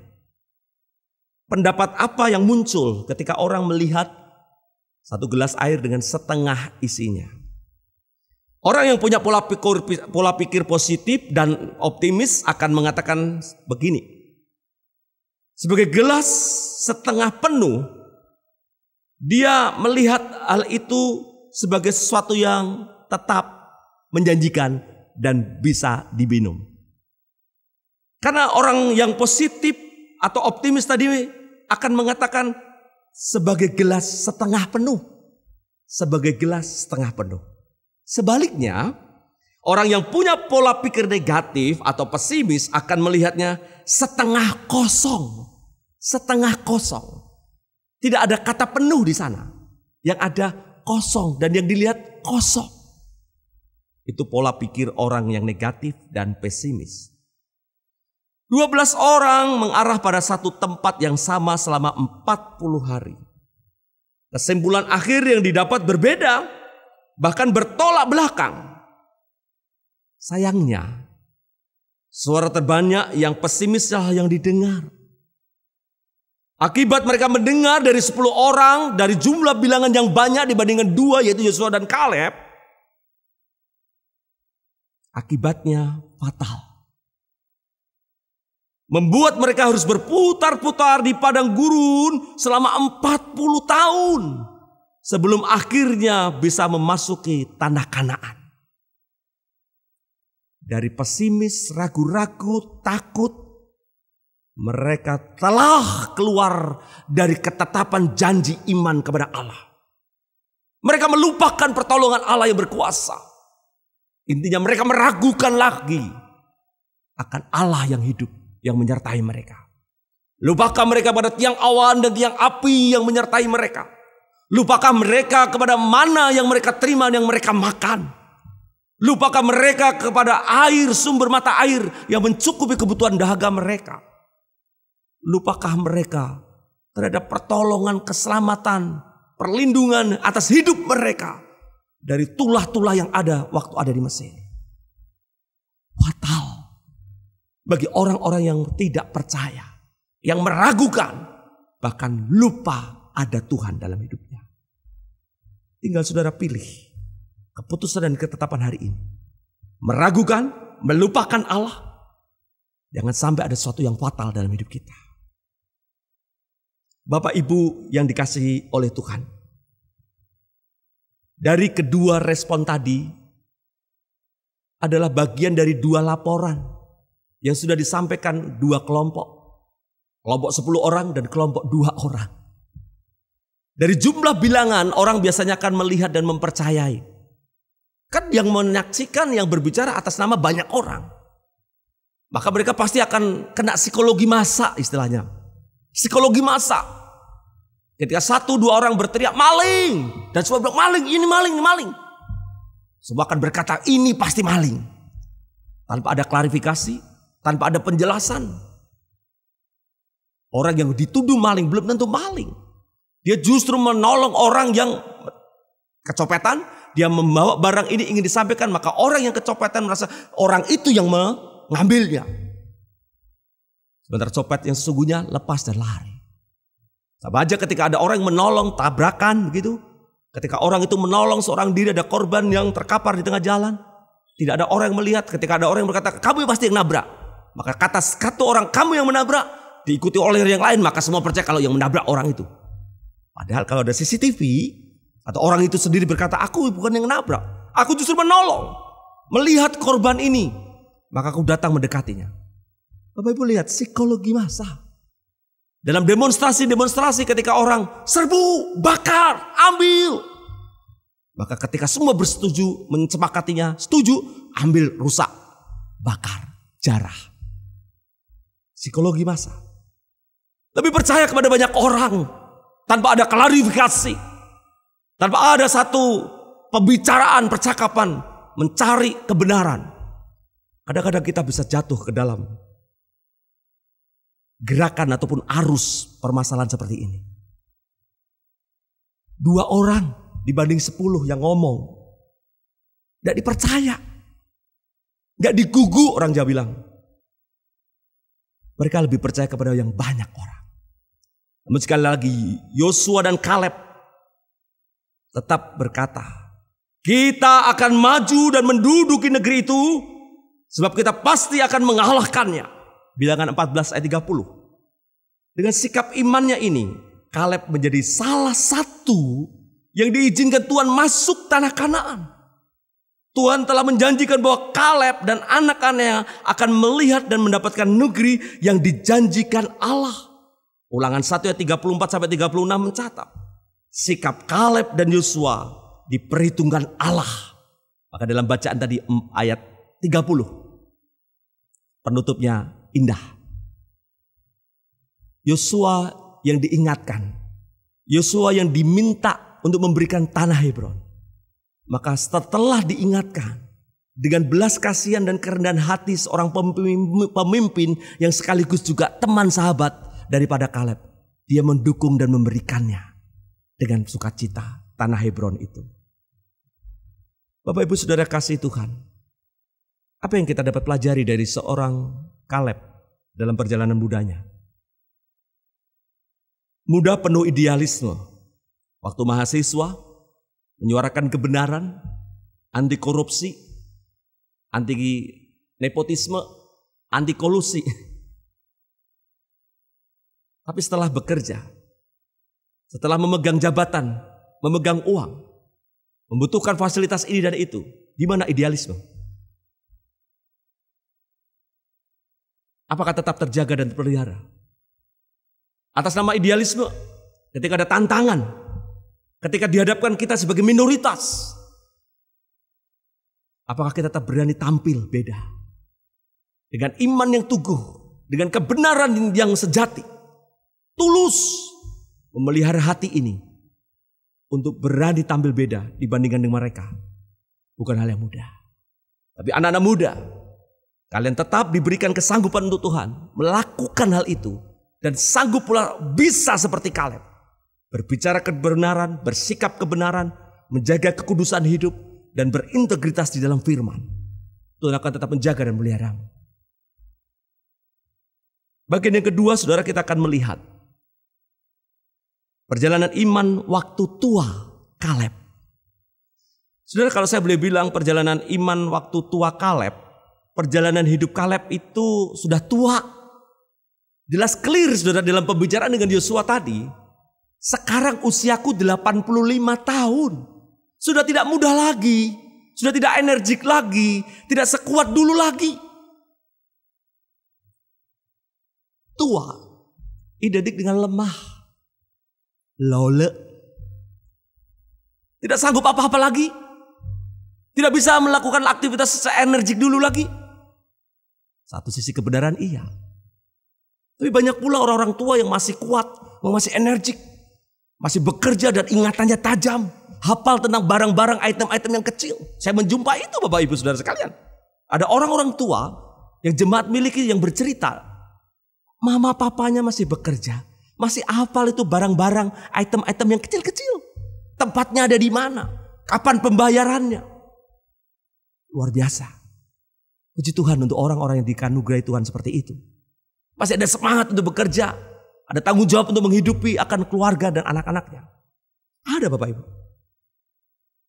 Pendapat apa yang muncul ketika orang melihat satu gelas air dengan setengah isinya? Orang yang punya pola pikir positif dan optimis akan mengatakan begini. Sebagai gelas setengah penuh, dia melihat hal itu sebagai sesuatu yang tetap menjanjikan dan bisa diminum. Karena orang yang positif atau optimis tadi akan mengatakan sebagai gelas setengah penuh. Sebagai gelas setengah penuh. Sebaliknya, orang yang punya pola pikir negatif atau pesimis akan melihatnya setengah kosong. Setengah kosong. Tidak ada kata penuh di sana. Yang ada kosong dan yang dilihat kosong. Itu pola pikir orang yang negatif dan pesimis. 12 orang mengarah pada satu tempat yang sama selama 40 hari. Kesimpulan akhir yang didapat berbeda, bahkan bertolak belakang. Sayangnya, suara terbanyak yang pesimislah yang didengar. Akibat mereka mendengar dari 10 orang, dari jumlah bilangan yang banyak dibandingkan 2 yaitu Yosua dan Kaleb. Akibatnya fatal. Membuat mereka harus berputar-putar di padang gurun selama 40 tahun. Sebelum akhirnya bisa memasuki tanah Kanaan. Dari pesimis, ragu-ragu, takut, mereka telah keluar dari ketetapan janji iman kepada Allah. Mereka melupakan pertolongan Allah yang berkuasa. Intinya mereka meragukan lagi akan Allah yang hidup yang menyertai mereka. Lupakan mereka pada tiang awan dan tiang api yang menyertai mereka. Lupakan mereka kepada mana yang mereka terima, yang mereka makan. Lupakan mereka kepada air, sumber mata air yang mencukupi kebutuhan dahaga mereka. Lupakan mereka terhadap pertolongan, keselamatan, perlindungan atas hidup mereka dari tulah-tulah yang ada waktu ada di Mesir. Fatal bagi orang-orang yang tidak percaya, yang meragukan, bahkan lupa ada Tuhan dalam hidupnya. Tinggal saudara pilih keputusan dan ketetapan hari ini. Meragukan, melupakan Allah. Jangan sampai ada sesuatu yang fatal dalam hidup kita. Bapak Ibu yang dikasihi oleh Tuhan. Dari kedua respon tadi adalah bagian dari dua laporan yang sudah disampaikan dua kelompok. Kelompok 10 orang dan kelompok 2 orang. Dari jumlah bilangan orang biasanya akan melihat dan mempercayai. Kan yang menyaksikan, yang berbicara atas nama banyak orang. Maka mereka pasti akan kena psikologi massa istilahnya. Psikologi massa. Ketika 1-2 orang berteriak maling. Dan semua bilang maling, ini maling, ini maling. Semua akan berkata ini pasti maling. Tanpa ada klarifikasi, tanpa ada penjelasan. Orang yang dituduh maling belum tentu maling. Dia justru menolong orang yang kecopetan. Dia membawa barang ini ingin disampaikan. Maka orang yang kecopetan merasa orang itu yang mengambilnya. Sebentar copet yang sesungguhnya lepas dan lari. Sama aja ketika ada orang yang menolong tabrakan begitu. Ketika orang itu menolong seorang diri, ada korban yang terkapar di tengah jalan. Tidak ada orang yang melihat. Ketika ada orang yang berkata kamu pasti yang nabrak. Maka kata satu orang kamu yang menabrak diikuti oleh yang lain. Maka semua percaya kalau yang menabrak orang itu. Padahal kalau ada CCTV atau orang itu sendiri berkata aku bukan yang nabrak, aku justru menolong, melihat korban ini, maka aku datang mendekatinya. Bapak Ibu lihat psikologi massa. Dalam demonstrasi ketika orang serbu, bakar, ambil, maka ketika semua bersetuju mencemakatinya, setuju, ambil, rusak, bakar, jarah. Psikologi massa. Lebih percaya kepada banyak orang. Tanpa ada klarifikasi. Tanpa ada satu pembicaraan, percakapan. Mencari kebenaran. Kadang-kadang kita bisa jatuh ke dalam gerakan ataupun arus permasalahan seperti ini. 2 orang dibanding 10 yang ngomong. Gak dipercaya. Gak digugu orang Jawa bilang. Mereka lebih percaya kepada yang banyak orang. Namun sekali lagi Yosua dan Kaleb tetap berkata, kita akan maju dan menduduki negeri itu sebab kita pasti akan mengalahkannya. Bilangan 14 ayat 30. Dengan sikap imannya ini, Kaleb menjadi salah satu yang diizinkan Tuhan masuk tanah Kanaan. Tuhan telah menjanjikan bahwa Kaleb dan anak-anaknya akan melihat dan mendapatkan negeri yang dijanjikan Allah. Ulangan 1 ayat 34-36 mencatat. Sikap Kaleb dan Yosua diperhitungkan Allah. Maka dalam bacaan tadi ayat 30. Penutupnya indah. Yosua yang diingatkan. Yosua yang diminta untuk memberikan tanah Hebron. Maka setelah diingatkan. Dengan belas kasihan dan kerendahan hati seorang pemimpin yang sekaligus juga teman sahabat daripada Kaleb, dia mendukung dan memberikannya dengan sukacita tanah Hebron itu. Bapak Ibu Saudara kasih Tuhan, apa yang kita dapat pelajari dari seorang Kaleb dalam perjalanan mudanya? Muda penuh idealisme. Waktu mahasiswa menyuarakan kebenaran, anti korupsi, anti nepotisme, anti kolusi. Tapi setelah bekerja, setelah memegang jabatan, memegang uang, membutuhkan fasilitas ini dan itu, di mana idealisme? Apakah tetap terjaga dan terpelihara? Atas nama idealisme, ketika ada tantangan, ketika dihadapkan kita sebagai minoritas, apakah kita tetap berani tampil beda? Dengan iman yang teguh, dengan kebenaran yang sejati, tulus memelihara hati ini untuk berani tampil beda dibandingkan dengan mereka. Bukan hal yang mudah. Tapi anak-anak muda, kalian tetap diberikan kesanggupan untuk Tuhan melakukan hal itu. Dan sanggup pula bisa seperti Kaleb. Berbicara kebenaran, bersikap kebenaran, menjaga kekudusan hidup, dan berintegritas di dalam firman. Tuhan akan tetap menjaga dan memeliharamu. Bagian yang kedua, saudara, kita akan melihat perjalanan iman waktu tua Kaleb. Saudara, kalau saya boleh bilang perjalanan iman waktu tua Kaleb, perjalanan hidup Kaleb itu sudah tua. Jelas clear, saudara, dalam pembicaraan dengan Yosua tadi. Sekarang usiaku 85 tahun. Sudah tidak muda lagi. Sudah tidak energik lagi. Tidak sekuat dulu lagi. Tua identik dengan lemah. Lole. Tidak sanggup apa-apa lagi. Tidak bisa melakukan aktivitas se-energik dulu lagi. Satu sisi kebenaran iya. Tapi banyak pula orang-orang tua yang masih kuat, masih energik, masih bekerja dan ingatannya tajam. Hafal tentang barang-barang, item-item yang kecil. Saya menjumpai itu Bapak Ibu Saudara sekalian. Ada orang-orang tua yang jemaat miliki yang bercerita. Mama papanya masih bekerja, masih hafal itu barang-barang, item-item yang kecil-kecil. Tempatnya ada di mana, kapan pembayarannya. Luar biasa. Puji Tuhan untuk orang-orang yang dikanugerahi Tuhan seperti itu. Masih ada semangat untuk bekerja. Ada tanggung jawab untuk menghidupi akan keluarga dan anak-anaknya. Ada Bapak Ibu.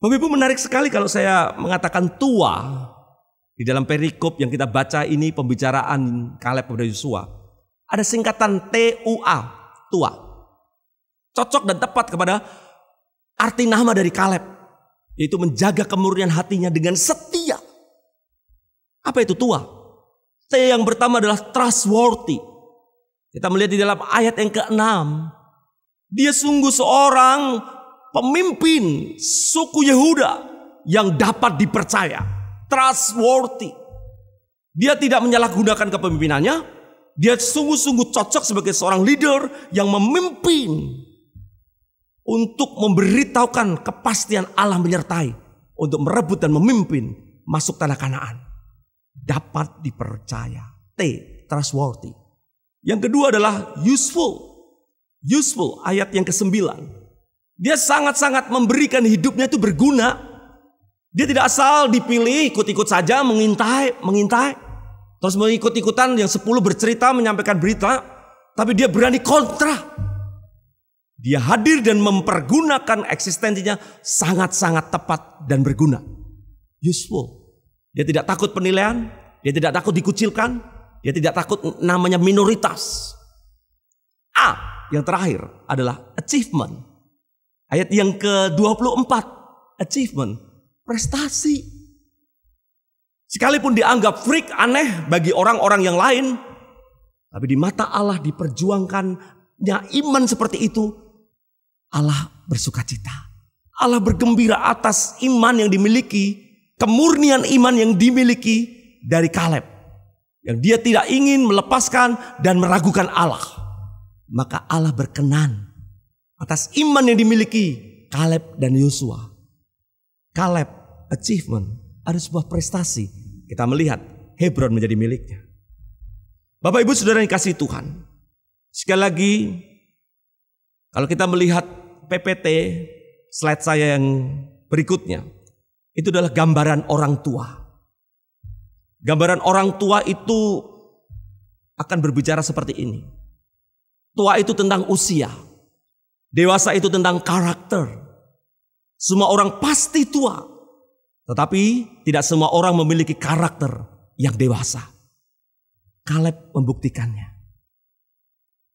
Bapak Ibu, menarik sekali kalau saya mengatakan tua. Di dalam perikop yang kita baca ini, pembicaraan Kaleb kepada Yosua. Ada singkatan TUA, tua. Cocok dan tepat kepada arti nama dari Kaleb. Yaitu menjaga kemurnian hatinya dengan setia. Apa itu tua? T yang pertama adalah trustworthy. Kita melihat di dalam ayat yang ke-6. Dia sungguh seorang pemimpin suku Yehuda yang dapat dipercaya. Trustworthy. Dia tidak menyalahgunakan kepemimpinannya. Dia sungguh-sungguh cocok sebagai seorang leader yang memimpin. Untuk memberitahukan kepastian Allah menyertai. Untuk merebut dan memimpin masuk tanah Kanaan. Dapat dipercaya. T, trustworthy. Yang kedua adalah useful. Useful, ayat yang ke-9. Dia sangat-sangat memberikan hidupnya itu berguna. Dia tidak asal dipilih, ikut-ikut saja, mengintai. Terus mengikut-ikutan yang 10 bercerita, menyampaikan berita. Tapi dia berani kontra. Dia hadir dan mempergunakan eksistensinya sangat-sangat tepat dan berguna. Useful. Dia tidak takut penilaian, dia tidak takut dikucilkan, dia tidak takut namanya minoritas. A, yang terakhir adalah achievement. Ayat yang ke-24, achievement, prestasi. Sekalipun dianggap freak, aneh bagi orang-orang yang lain, tapi di mata Allah diperjuangkannya iman seperti itu, Allah bersukacita. Allah bergembira atas iman yang dimiliki, kemurnian iman yang dimiliki dari Kaleb. Yang dia tidak ingin melepaskan dan meragukan Allah. Maka Allah berkenan atas iman yang dimiliki Kaleb dan Yosua. Kaleb, achievement, ada sebuah prestasi. Kita melihat Hebron menjadi miliknya. Bapak Ibu Saudara yang kasih Tuhan. Sekali lagi, kalau kita melihat PPT, slide saya yang berikutnya. Itu adalah gambaran orang tua. Gambaran orang tua itu akan berbicara seperti ini. Tua itu tentang usia. Dewasa itu tentang karakter. Semua orang pasti tua. Tetapi tidak semua orang memiliki karakter yang dewasa. Kaleb membuktikannya.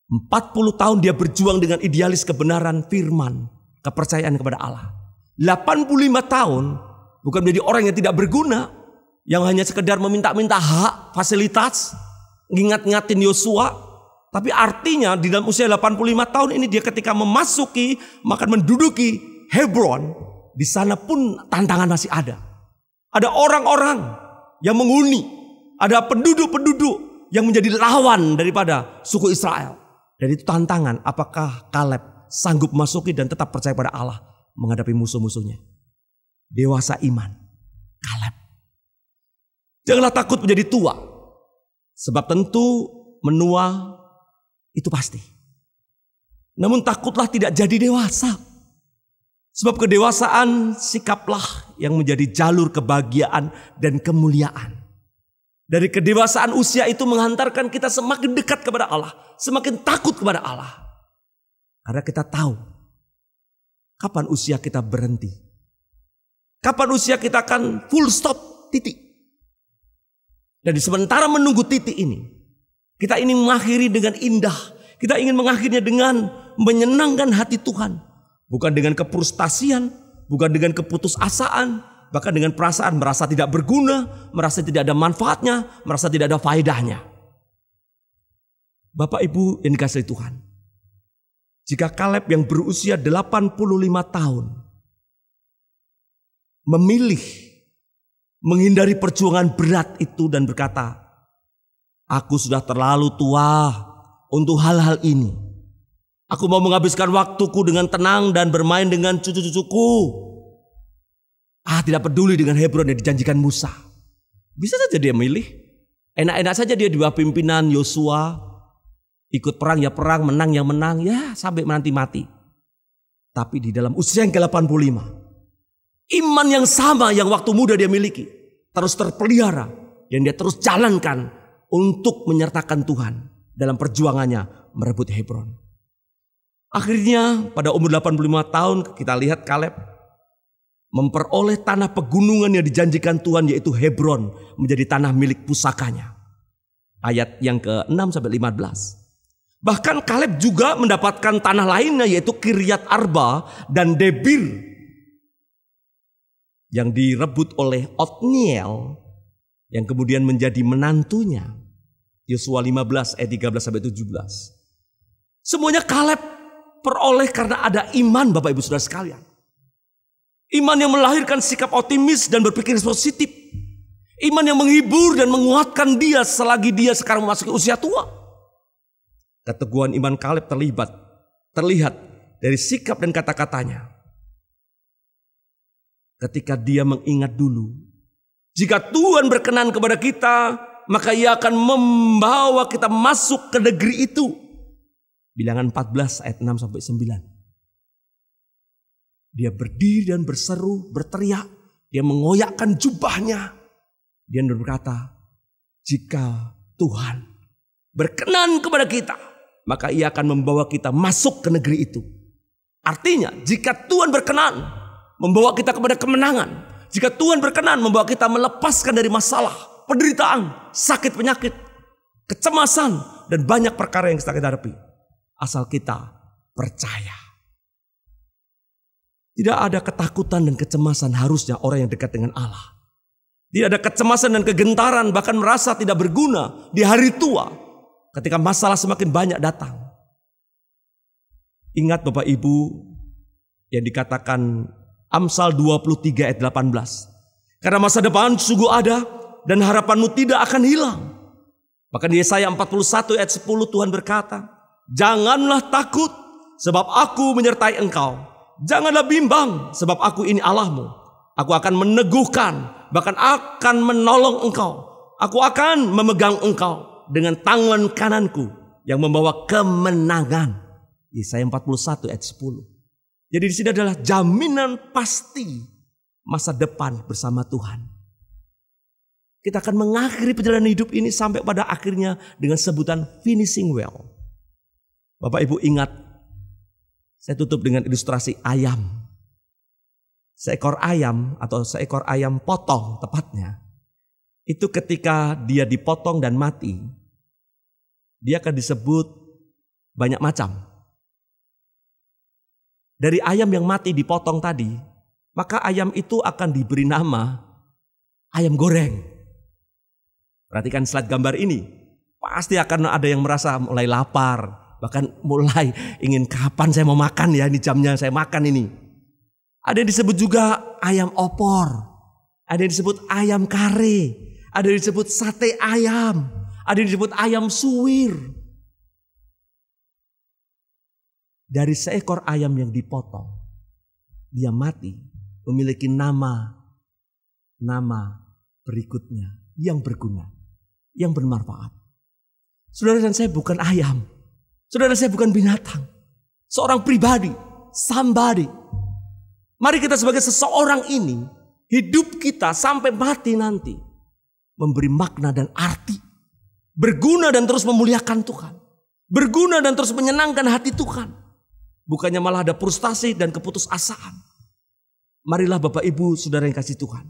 40 tahun dia berjuang dengan idealis kebenaran firman, kepercayaan kepada Allah. 85 tahun bukan menjadi orang yang tidak berguna, yang hanya sekedar meminta-minta hak, fasilitas, ngingat-ngatin Yosua. Tapi artinya di dalam usia 85 tahun ini dia ketika memasuki, maka menduduki Hebron, di sana pun tantangan masih ada. Ada orang-orang yang menghuni, ada penduduk-penduduk yang menjadi lawan daripada suku Israel. Dan itu tantangan, apakah Kaleb sanggup masuki dan tetap percaya pada Allah menghadapi musuh-musuhnya. Dewasa iman, Kaleb. Janganlah takut menjadi tua, sebab tentu menua itu pasti. Namun takutlah tidak jadi dewasa, sebab kedewasaan sikaplah yang menjadi jalur kebahagiaan dan kemuliaan. Dari kedewasaan usia itu menghantarkan kita semakin dekat kepada Allah, semakin takut kepada Allah. Karena kita tahu kapan usia kita berhenti, kapan usia kita akan full stop, titik. Dan di sementara menunggu titik ini, kita ingin mengakhiri dengan indah, kita ingin mengakhirinya dengan menyenangkan hati Tuhan, bukan dengan kefrustasian, bukan dengan keputusasaan, bahkan dengan perasaan merasa tidak berguna, merasa tidak ada manfaatnya, merasa tidak ada faedahnya. Bapak Ibu yang dikasihi Tuhan, jika Kaleb yang berusia 85 tahun memilih menghindari perjuangan berat itu dan berkata, aku sudah terlalu tua untuk hal-hal ini. Aku mau menghabiskan waktuku dengan tenang dan bermain dengan cucu-cucuku. Tidak peduli dengan Hebron yang dijanjikan Musa. Bisa saja dia milih. Enak-enak saja dia di bawah pimpinan Yosua. Ikut perang ya perang, menang ya menang. Ya sampai nanti mati. Tapi di dalam usia yang ke-85. Iman yang sama yang waktu muda dia miliki. Terus terpelihara. Dan dia terus jalankan untuk menyertakan Tuhan dalam perjuangannya merebut Hebron. Akhirnya pada umur 85 tahun kita lihat Kaleb memperoleh tanah pegunungan yang dijanjikan Tuhan, yaitu Hebron, menjadi tanah milik pusakanya. Ayat yang ke-6 sampai 15. Bahkan Kaleb juga mendapatkan tanah lainnya, yaitu Kiryat Arba dan Debir, yang direbut oleh Otniel, yang kemudian menjadi menantunya. Yosua 15 ayat 13 sampai 17. Semuanya Kaleb peroleh karena ada iman, Bapak Ibu Saudara sekalian. Iman yang melahirkan sikap optimis dan berpikir positif. Iman yang menghibur dan menguatkan dia selagi dia sekarang memasuki usia tua. Keteguhan iman Kaleb terlihat dari sikap dan kata-katanya. Ketika dia mengingat dulu, jika Tuhan berkenan kepada kita, maka ia akan membawa kita masuk ke negeri itu. Bilangan 14 ayat 6 sampai 9. Dia berdiri dan berseru, berteriak. Dia mengoyakkan jubahnya. Dia berkata, jika Tuhan berkenan kepada kita, maka ia akan membawa kita masuk ke negeri itu. Artinya, jika Tuhan berkenan membawa kita kepada kemenangan, jika Tuhan berkenan membawa kita melepaskan dari masalah, penderitaan, sakit penyakit, kecemasan, dan banyak perkara yang kita hadapi, asal kita percaya. Tidak ada ketakutan dan kecemasan harusnya orang yang dekat dengan Allah. Tidak ada kecemasan dan kegentaran, bahkan merasa tidak berguna di hari tua ketika masalah semakin banyak datang. Ingat Bapak Ibu yang dikatakan Amsal 23 ayat 18. Karena masa depan sungguh ada dan harapanmu tidak akan hilang. Bahkan di Yesaya 41 ayat 10 Tuhan berkata, janganlah takut sebab aku menyertai engkau. Janganlah bimbang sebab aku ini Allahmu. Aku akan meneguhkan, bahkan akan menolong engkau. Aku akan memegang engkau dengan tangan kananku yang membawa kemenangan. Yesaya 41 ayat 10. Jadi di sini adalah jaminan pasti masa depan bersama Tuhan. Kita akan mengakhiri perjalanan hidup ini sampai pada akhirnya dengan sebutan finishing well. Bapak Ibu ingat, saya tutup dengan ilustrasi ayam. Seekor ayam atau seekor ayam potong tepatnya. Itu ketika dia dipotong dan mati, dia akan disebut banyak macam. Dari ayam yang mati dipotong tadi, maka ayam itu akan diberi nama ayam goreng. Perhatikan slide gambar ini. Pasti akan ada yang merasa mulai lapar, bahkan mulai ingin kapan saya mau makan ya, ini jamnya saya makan ini. Ada yang disebut juga ayam opor, ada yang disebut ayam kare, ada yang disebut sate ayam, ada yang disebut ayam suwir. Dari seekor ayam yang dipotong, dia mati, memiliki nama berikutnya yang berguna, yang bermanfaat. Saudara dan saya bukan ayam, saudara saya bukan binatang, seorang pribadi, somebody. Mari kita sebagai seseorang ini, hidup kita sampai mati nanti memberi makna dan arti, berguna dan terus memuliakan Tuhan, berguna dan terus menyenangkan hati Tuhan. Bukannya malah ada frustasi dan keputusasaan. Marilah Bapak Ibu Saudara yang kasih Tuhan.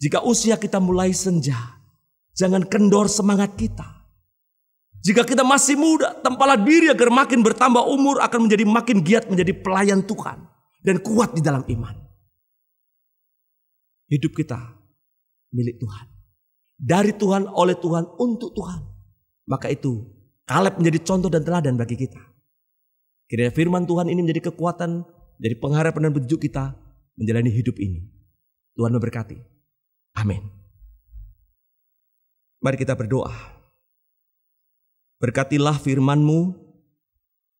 Jika usia kita mulai senja, jangan kendor semangat kita. Jika kita masih muda, tempalah diri agar makin bertambah umur akan menjadi makin giat menjadi pelayan Tuhan. Dan kuat di dalam iman. Hidup kita milik Tuhan. Dari Tuhan, oleh Tuhan, untuk Tuhan. Maka itu Kaleb menjadi contoh dan teladan bagi kita. Kiranya firman Tuhan ini menjadi kekuatan, menjadi pengharapan dan petunjuk kita menjalani hidup ini. Tuhan memberkati. Amin. Mari kita berdoa. Berkatilah firman-Mu,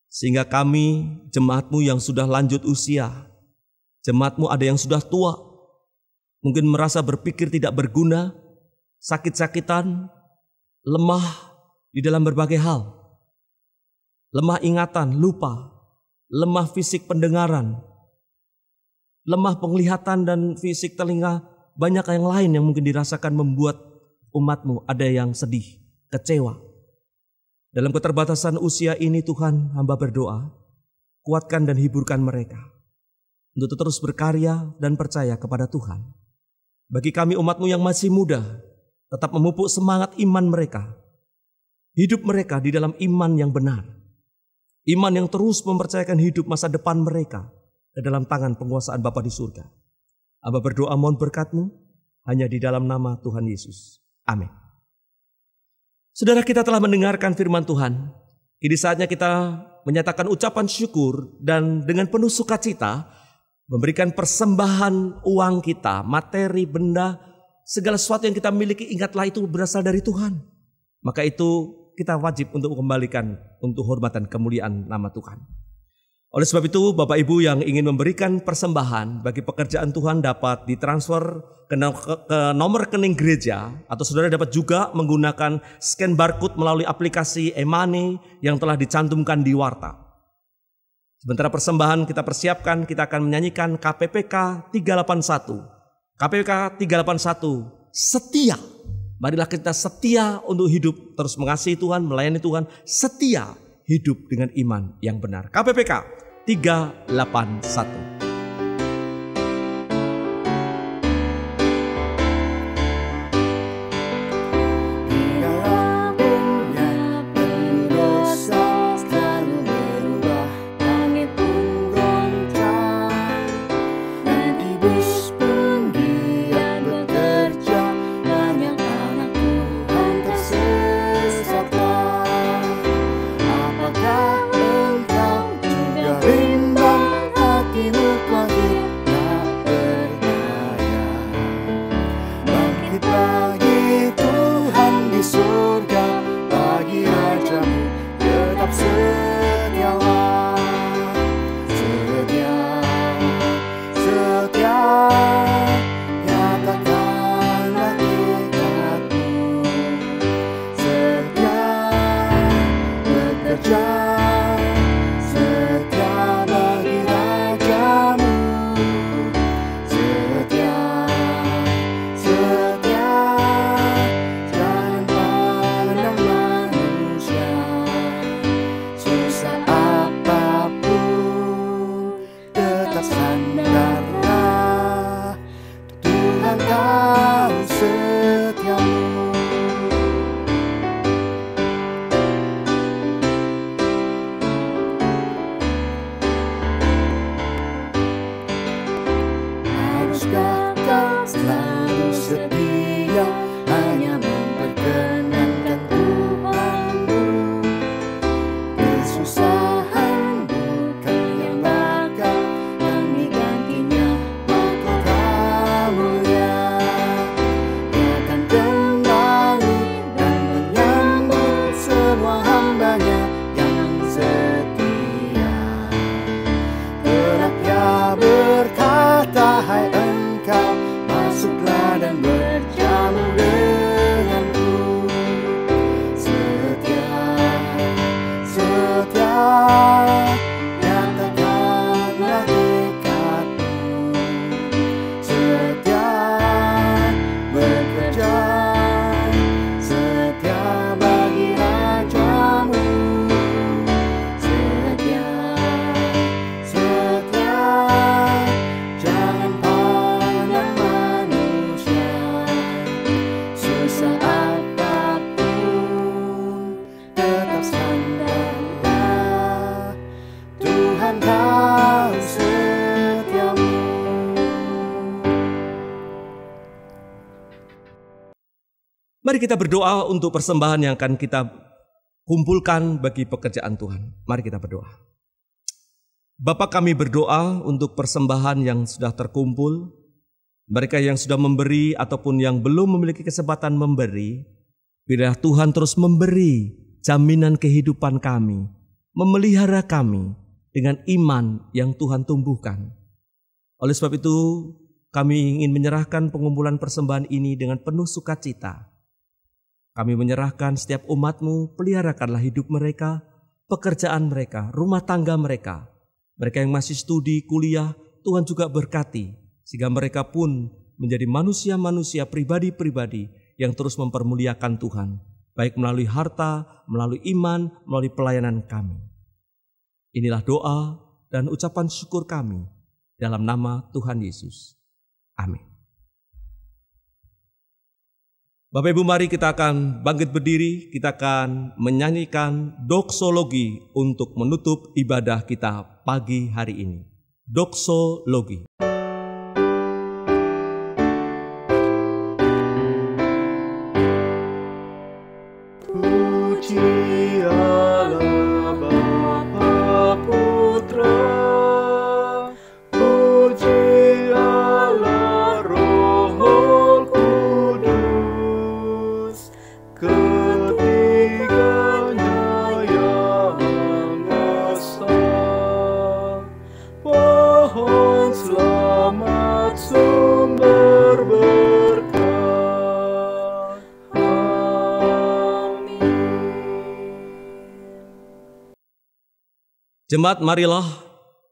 sehingga kami, jemaat-Mu yang sudah lanjut usia, jemaat-Mu ada yang sudah tua, mungkin merasa berpikir tidak berguna, sakit-sakitan, lemah di dalam berbagai hal. Lemah ingatan, lupa, lemah fisik pendengaran, lemah penglihatan dan fisik telinga, banyak yang lain yang mungkin dirasakan membuat umat-Mu ada yang sedih, kecewa. Dalam keterbatasan usia ini Tuhan, hamba berdoa, kuatkan dan hiburkan mereka untuk terus berkarya dan percaya kepada Tuhan. Bagi kami umat-Mu yang masih muda, tetap memupuk semangat iman mereka, hidup mereka di dalam iman yang benar. Iman yang terus mempercayakan hidup masa depan mereka ke dalam tangan penguasaan Bapa di surga. Hamba berdoa mohon berkat-Mu hanya di dalam nama Tuhan Yesus. Amin. Saudara, kita telah mendengarkan firman Tuhan. Kini saatnya kita menyatakan ucapan syukur dan dengan penuh sukacita memberikan persembahan uang kita, materi, benda, segala sesuatu yang kita miliki, ingatlah itu berasal dari Tuhan. Maka itu kita wajib untuk kembalikan untuk hormatan kemuliaan nama Tuhan. Oleh sebab itu, Bapak Ibu yang ingin memberikan persembahan bagi pekerjaan Tuhan dapat ditransfer ke nomor rekening gereja, atau saudara dapat juga menggunakan scan barcode melalui aplikasi e-money yang telah dicantumkan di warta. Sementara persembahan kita persiapkan, kita akan menyanyikan KPPK 381. KPPK 381, setia. Marilah kita setia untuk hidup, terus mengasihi Tuhan, melayani Tuhan, setia hidup dengan iman yang benar. KPPK 381. Bimbang hatimu setia hanya memperkenankan Tuhanmu. Kesusahan bukan yang bakal dan digantinya mahkota mulia. Dia akan kembali dan menyambut semua hamba-Nya yang setia. Geraknya berkata, hai engkau, masuklah dan berjamu denganku. Setia, setia, nyatakanlah tekadmu. Setia bekerja, setia bagi rajamu. Setia, setia, jangan pandang manusia. Susah apapun, tetap sandanglah Tuhan tahu setiamu. Mari kita berdoa untuk persembahan yang akan kita kumpulkan bagi pekerjaan Tuhan. Mari kita berdoa. Bapa, kami berdoa untuk persembahan yang sudah terkumpul, mereka yang sudah memberi ataupun yang belum memiliki kesempatan memberi. Biarlah Tuhan terus memberi jaminan kehidupan kami, memelihara kami dengan iman yang Tuhan tumbuhkan. Oleh sebab itu, kami ingin menyerahkan pengumpulan persembahan ini dengan penuh sukacita. Kami menyerahkan setiap umat-Mu, peliharakanlah hidup mereka, pekerjaan mereka, rumah tangga mereka. Mereka yang masih studi, kuliah, Tuhan juga berkati, sehingga mereka pun menjadi manusia-manusia pribadi-pribadi yang terus mempermuliakan Tuhan, baik melalui harta, melalui iman, melalui pelayanan kami. Inilah doa dan ucapan syukur kami dalam nama Tuhan Yesus. Amin. Bapak Ibu, mari kita akan bangkit berdiri, kita akan menyanyikan doksologi untuk menutup ibadah kita pagi hari ini. Doksologi. Puji Allah Bapa Putra, puji Allah Roh Kudus, ketiganya yang esa. Pohon selamat sumber berkat. Jemaat, marilah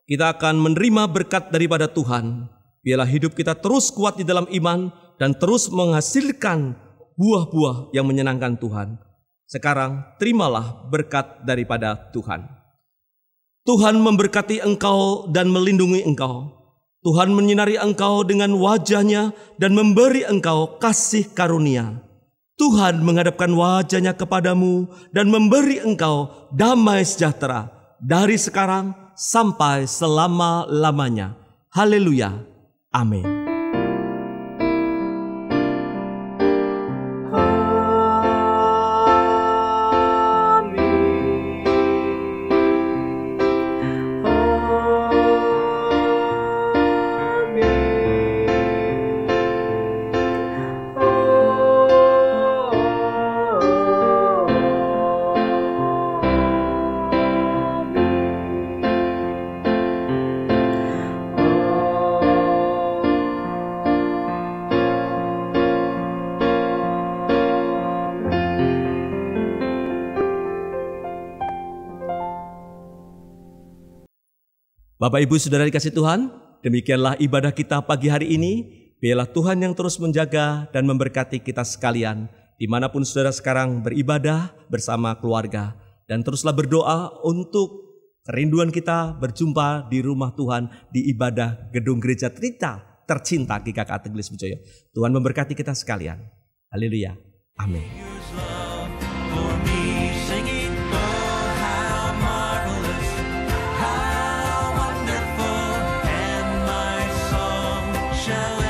kita akan menerima berkat daripada Tuhan. Biarlah hidup kita terus kuat di dalam iman dan terus menghasilkan buah-buah yang menyenangkan Tuhan. Sekarang terimalah berkat daripada Tuhan. Tuhan memberkati engkau dan melindungi engkau. Tuhan menyinari engkau dengan wajah-Nya dan memberi engkau kasih karunia. Tuhan menghadapkan wajah-Nya kepadamu dan memberi engkau damai sejahtera dari sekarang sampai selama-lamanya. Haleluya. Amin. Bapak, Ibu, Saudara dikasih Tuhan, demikianlah ibadah kita pagi hari ini. Biarlah Tuhan yang terus menjaga dan memberkati kita sekalian, dimanapun saudara sekarang beribadah bersama keluarga. Dan teruslah berdoa untuk kerinduan kita berjumpa di rumah Tuhan di ibadah Gedung Gereja Trita tercinta GKK Tegelis Wijoyo. Tuhan memberkati kita sekalian. Haleluya. Amin. Shall